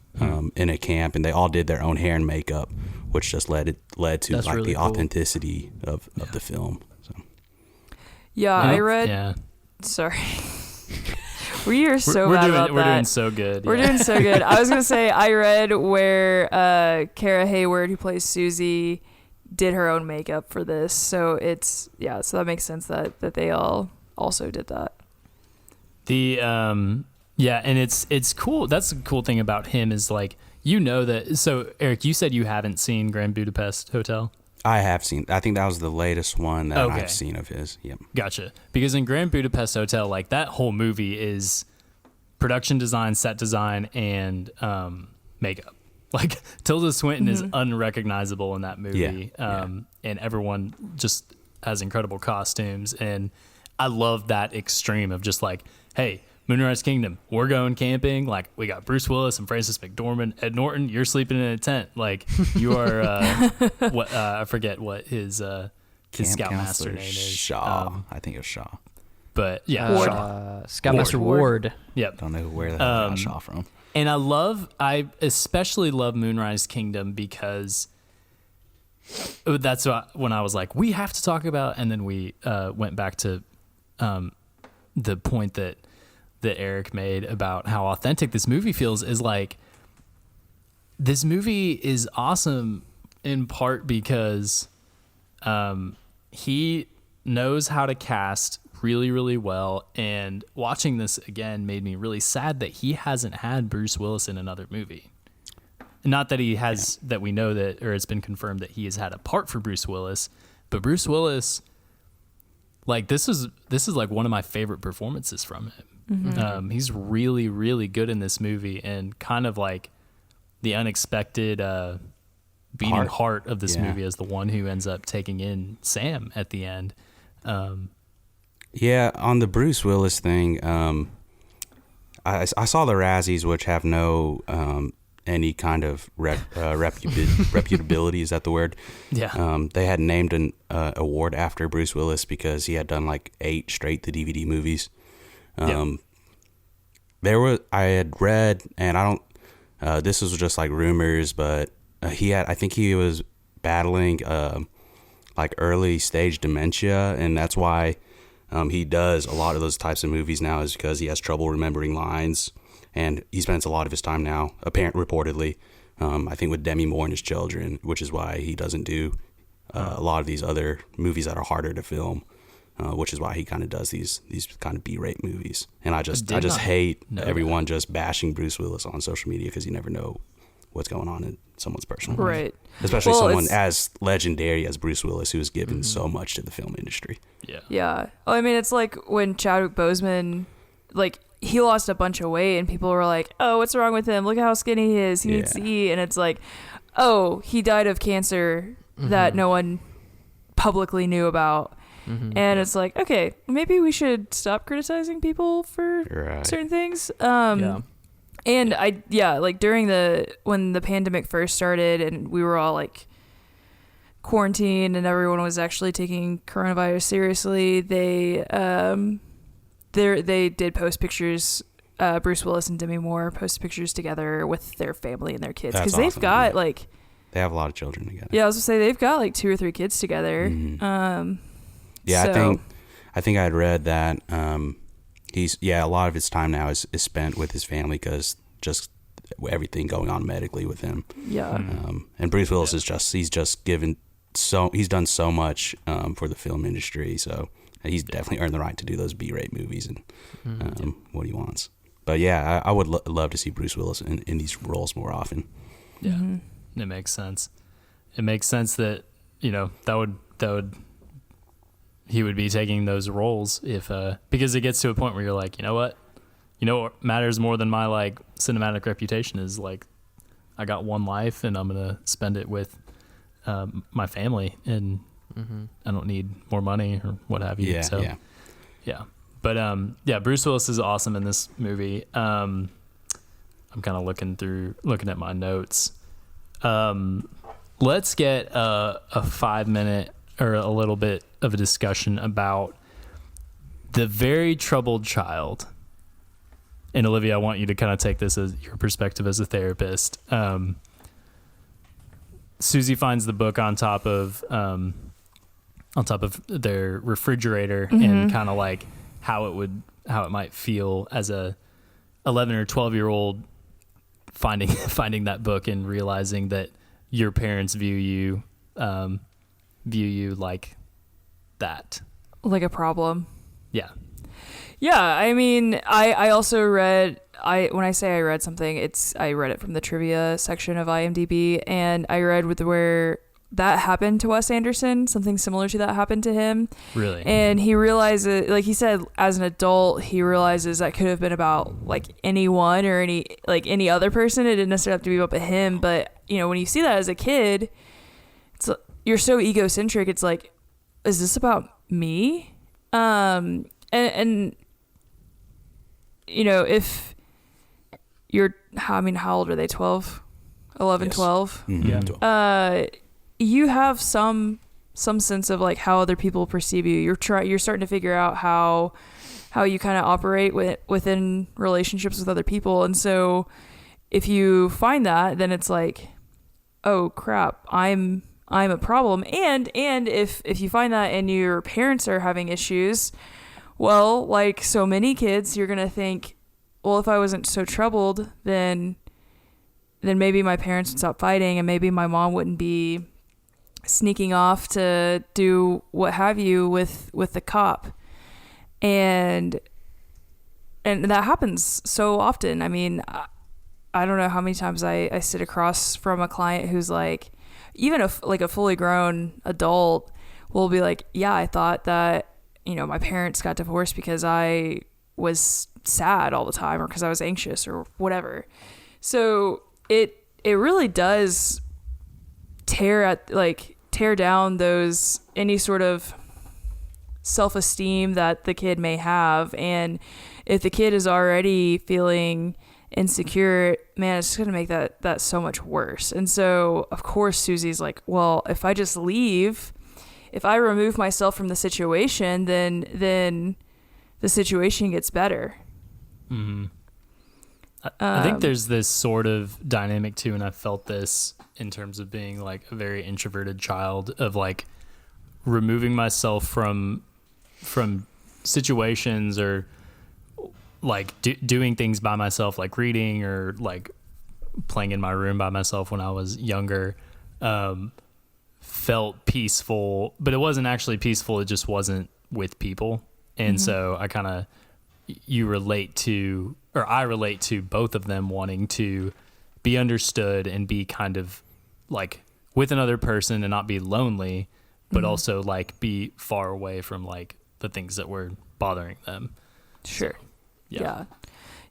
in a camp, and they all did their own hair and makeup, which just led to That's like really the cool. authenticity of the film. So. Yeah, I read. Yeah. Sorry. We are so we're bad doing, about we're that. doing so good. We're doing so good. I was going to say, I read where Kara Hayward, who plays Susie, did her own makeup for this. So so that makes sense that they all also did that. And it's cool. That's the cool thing about him is like, that. So Eric, you said you haven't seen Grand Budapest Hotel. I have seen. I think that was the latest one that Okay. I've seen of his. Yep. Gotcha. Because in Grand Budapest Hotel, like that whole movie is production design, set design, and makeup. Like Tilda Swinton is unrecognizable in that movie, and everyone just has incredible costumes. And I love that extreme of just like, hey, Moonrise Kingdom, we're going camping. Like we got Bruce Willis and Frances McDormand. Ed Norton, you're sleeping in a tent. Like you are. I forget what his Camp scoutmaster Counselor name is. Shaw. I think it was Shaw. But yeah, Shaw. Scoutmaster Ward. Yep. Don't know where the hell I got Shaw from. And I especially love Moonrise Kingdom because that's when I was like, we have to talk about, and then we went back to the point that Eric made about how authentic this movie feels is like, this movie is awesome in part because he knows how to cast really, really well. And watching this again made me really sad that he hasn't had Bruce Willis in another movie. Not that he has, that we know that, or it's been confirmed that he has had a part for Bruce Willis, but Bruce Willis, like this is like one of my favorite performances from him. He's really, really good in this movie, and kind of like the unexpected beating heart of this movie as the one who ends up taking in Sam at the end. On the Bruce Willis thing, I saw the Razzies, which have no any kind of reputability. Is that the word? Yeah. They had named an award after Bruce Willis because he had done like 8 straight to DVD movies. I had read, and I don't. This was just like rumors, but I think he was battling like early stage dementia, and that's why he does a lot of those types of movies now, is because he has trouble remembering lines, and he spends a lot of his time now, reportedly, I think with Demi Moore and his children, which is why he doesn't do a lot of these other movies that are harder to film. Which is why he kind of does these kind of B-rate movies. And I just hate everyone just bashing Bruce Willis on social media because you never know what's going on in someone's personal life. Right. Especially someone as legendary as Bruce Willis, who has given so much to the film industry. Yeah. Yeah. Well, I mean, it's like when Chadwick Boseman, like, he lost a bunch of weight and people were like, oh, what's wrong with him? Look how skinny he is. He needs to eat. And it's like, oh, he died of cancer that no one publicly knew about. And it's like, okay, maybe we should stop criticizing people for certain things. And like during when the pandemic first started and we were all like quarantined and everyone was actually taking coronavirus seriously, they did post pictures. Bruce Willis and Demi Moore posted pictures together with their family and their kids, because they've got like, they have a lot of children together. Yeah, I was gonna say they've got like 2 or 3 kids together. Yeah, I think I'd read that a lot of his time now is spent with his family because just everything going on medically with him. Yeah. And Bruce Willis is he's done so much for the film industry, so he's definitely earned the right to do those B-rate movies and what he wants. But yeah, I would love to see Bruce Willis in these roles more often. Yeah, it makes sense. It makes sense that that would. He would be taking those roles if because it gets to a point where you're like, what matters more than my like cinematic reputation is like I got one life and I'm gonna spend it with my family, and I don't need more money or what have you. Yeah. But Bruce Willis is awesome in this movie. I'm kind of looking at my notes. Let's get a 5-minute or a little bit of a discussion about the very troubled child. And Olivia, I want you to kind of take this as your perspective as a therapist. Susie finds the book on top of their refrigerator, and kind of like how it might feel as a 11 or 12-year-old finding that book and realizing that your parents view you like that, like a problem. Yeah. I mean, I also read, when I say I read something, I read it from the trivia section of IMDb, and I read where that happened to Wes Anderson. Something similar to that happened to him. Really? And he realizes, like he said, as an adult, he realizes that could have been about like anyone or any other person. It didn't necessarily have to be about him. But, when you see that as a kid, you're so egocentric. It's like, is this about me? And if you're, how old are they? 12, 11, yes. 12? Mm-hmm. Yeah. You have some sense of like how other people perceive you. You're starting to figure out how you kind of operate within relationships with other people. And so if you find that, then it's like, oh crap, I'm a problem. And if you find that and your parents are having issues, well, like so many kids, you're going to think, well, if I wasn't so troubled, then maybe my parents would stop fighting, and maybe my mom wouldn't be sneaking off to do what have you with the cop. And that happens so often. I mean, I don't know how many times I sit across from a client who's like, even a fully grown adult will be like, yeah, I thought that, my parents got divorced because I was sad all the time, or because I was anxious or whatever. So it really does tear down any sort of self-esteem that the kid may have. And if the kid is already feeling insecure, man, it's going to make that so much worse. And so of course Susie's like, well, if I just leave, if I remove myself from the situation, then the situation gets better. Mm-hmm. I think there's this sort of dynamic too, and I felt this in terms of being like a very introverted child, of like removing myself from situations, or like doing things by myself, like reading or like playing in my room by myself when I was younger. Felt peaceful, but it wasn't actually peaceful. It just wasn't with people. And so I kind of, I relate to both of them wanting to be understood and be kind of like with another person and not be lonely, but also like be far away from like the things that were bothering them. Sure. So,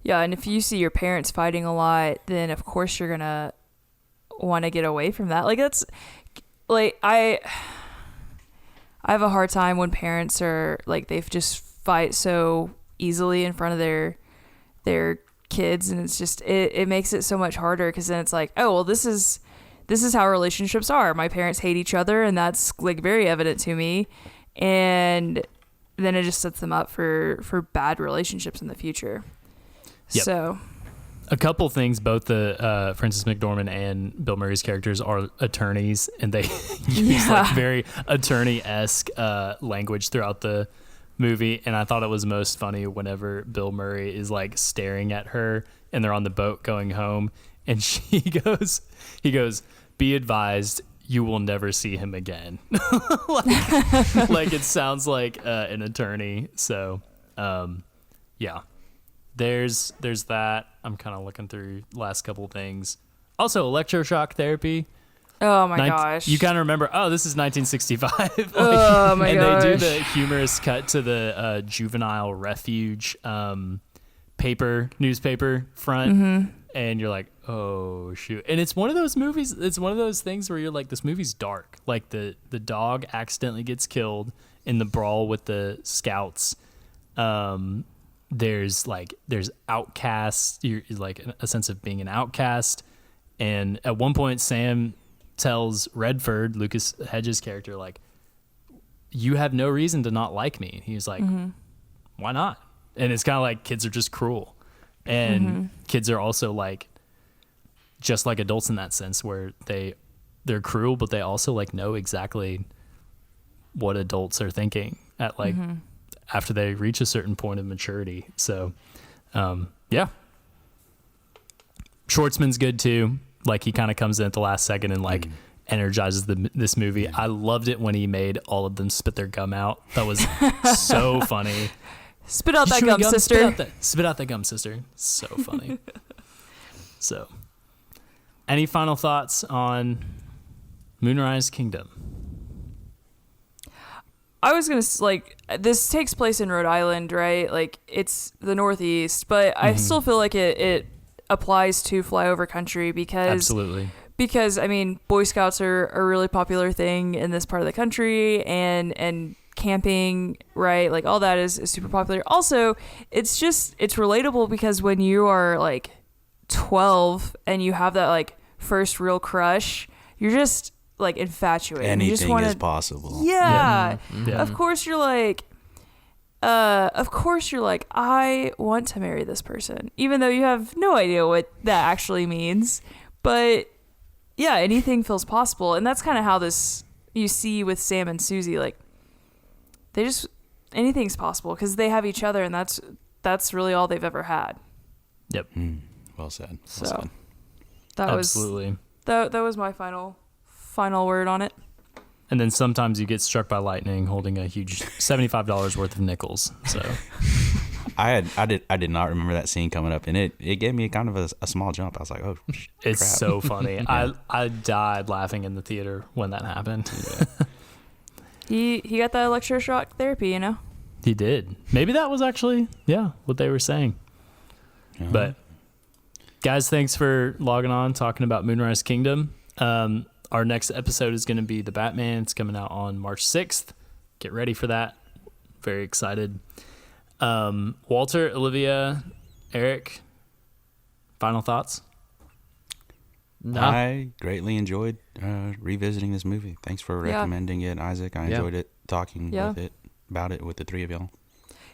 yeah. And if you see your parents fighting a lot, then of course you're going to want to get away from that. Like that's like, I have a hard time when parents are like, they've just fight so easily in front of their kids, and it's just it makes it so much harder, because then it's like, oh well, this is how relationships are. My parents hate each other, and that's like very evident to me, and then it just sets them up for bad relationships in the future. Yep. So a couple things, both the Frances McDormand and Bill Murray's characters are attorneys, and they use like very attorney-esque language throughout the movie. And I thought it was most funny whenever Bill Murray is like staring at her and they're on the boat going home, and he goes, "Be advised, you will never see him again." like it sounds like an attorney. So yeah, there's that. I'm kind of looking through last couple things. Also, Electroshock Therapy. Oh my gosh. You kind of remember, oh, this is 1965. Oh my gosh. And they do the humorous cut to the juvenile refuge newspaper front. and you're like, oh shoot. And it's one of those movies, it's one of those things where you're like, this movie's dark. Like the dog accidentally gets killed in the brawl with the scouts. There's outcasts. You're like a sense of being an outcast. And at one point, Sam tells Redford, Lucas Hedges' character, like, you have no reason to not like me. He's like, why not? And it's kind of like kids are just cruel. And kids are also like, just like adults in that sense, where they're cruel, but they also like know exactly what adults are thinking at like after they reach a certain point of maturity. So, yeah. Schwartzman's good too. Like he kind of comes in at the last second and like energizes this movie. Yeah. I loved it when he made all of them spit their gum out. That was so funny. Spit out that gum, sister. Spit out that gum, sister. So funny. So, any final thoughts on Moonrise Kingdom? I was going to, like, this takes place in Rhode Island, right? Like, it's the Northeast, but I still feel like it applies to flyover country because... Absolutely. Because, I mean, Boy Scouts are a really popular thing in this part of the country, and camping, right? Like, all that is super popular. Also, it's relatable because when you are, like, 12 and you have that, like, first real crush, you're just... like infatuated. Anything is possible. Yeah. Yeah. Of course you're like, I want to marry this person, even though you have no idea what that actually means. But yeah, anything feels possible. And that's kind of how this you see with Sam and Susie. Like anything's possible because they have each other, and that's really all they've ever had. Yep. Well said. So that absolutely. That was my final word on it. And then sometimes you get struck by lightning holding a huge $75 worth of nickels. So I did not remember that scene coming up, and it gave me kind of a small jump. I was like, oh, it's crap. so funny. Yeah. I died laughing in the theater when that happened. He got that electroshock therapy, you know. He did. Maybe that was actually what they were saying. Uh-huh. But guys, thanks for logging on, talking about Moonrise Kingdom. Our next episode is going to be The Batman. It's coming out on March 6th. Get ready for that. Very excited. Walter, Olivia, Eric, final thoughts? No. I greatly enjoyed revisiting this movie. Thanks for recommending it, Isaac. I enjoyed it talking about it with the three of y'all.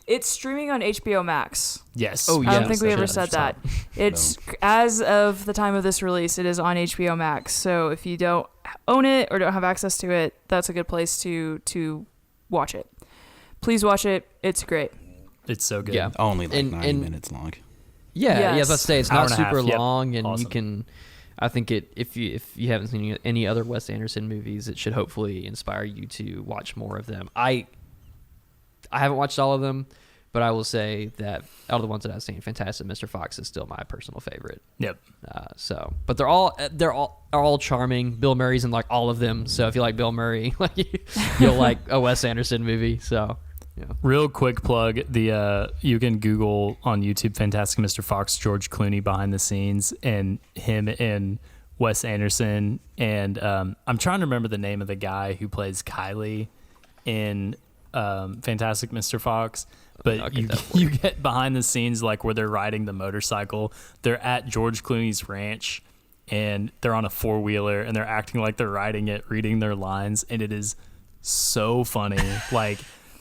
It's streaming on HBO Max. Yes. Oh, yeah. I don't think we ever said that. It's as of the time of this release, it is on HBO Max. So if you don't own it or don't have access to it, that's a good place to watch it. Please watch it. It's great. It's so good. Yeah. Only like 90 minutes long. Yeah, yes. I was about to say it's not super Yep. long, and Awesome. you can. I think if you haven't seen any other Wes Anderson movies, it should hopefully inspire you to watch more of them. I haven't watched all of them, but I will say that out of the ones that I've seen, Fantastic Mr. Fox is still my personal favorite. Yep. But they're all charming. Bill Murray's in like all of them, so if you like Bill Murray, like you'll like a Wes Anderson movie. So, yeah. Real quick plug: you can Google on YouTube "Fantastic Mr. Fox" George Clooney behind the scenes, and him and Wes Anderson, and I'm trying to remember the name of the guy who plays Kylie in Fantastic Mr. Fox, but you get behind the scenes like where they're riding the motorcycle. They're at George Clooney's ranch and they're on a four-wheeler and they're acting like they're riding it, reading their lines, and it is so funny. Like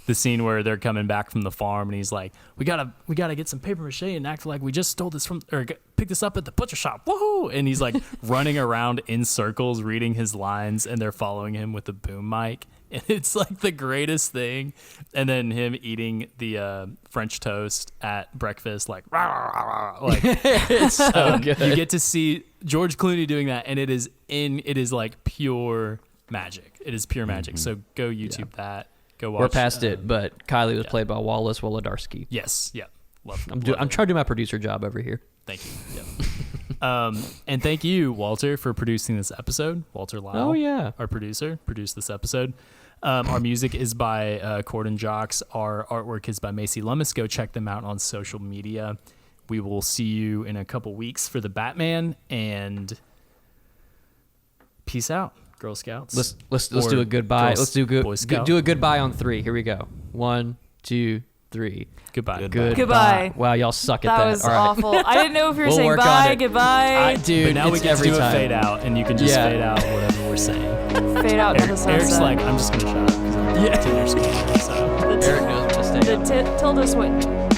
the scene where they're coming back from the farm and he's like, we gotta get some paper mache and act like we just stole this picked this up at the butcher shop. Woohoo! And he's like running around in circles reading his lines, and they're following him with the boom mic. And it's like the greatest thing. And then him eating the French toast at breakfast, like, rah, rah, rah, like It's so good. You get to see George Clooney doing that, and it is like pure magic. It is pure magic. So go YouTube that. Go watch. We're past it, but Kylie was played by Wallace Wolodarski. Yes. Yeah. I'm trying to do my producer job over here. Thank you. Yep. And thank you, Walter, for producing this episode. Walter Lyle, Oh, yeah. our producer, produced this episode. Our music is by Cord and Jocks. Our artwork is by Macy Lummis. Go check them out on social media. We will see you in a couple weeks for the Batman, and peace out, Girl Scouts. Let's do a goodbye. Let's do Boy Scout. do a goodbye on 3. Here we go. 1, 2, 3. Goodbye. Goodbye. Wow, y'all suck at That that. was All right. awful. I didn't know if you were We'll saying work on bye, it. goodbye. Dude, But now we it's get to every do a time. fade out, and you can just fade out whatever we're saying. Fade out to the sunset. Eric's like, I'm just gonna shut up because I'm a teenage school. So Eric knows when to stay up. Tilda Swinton.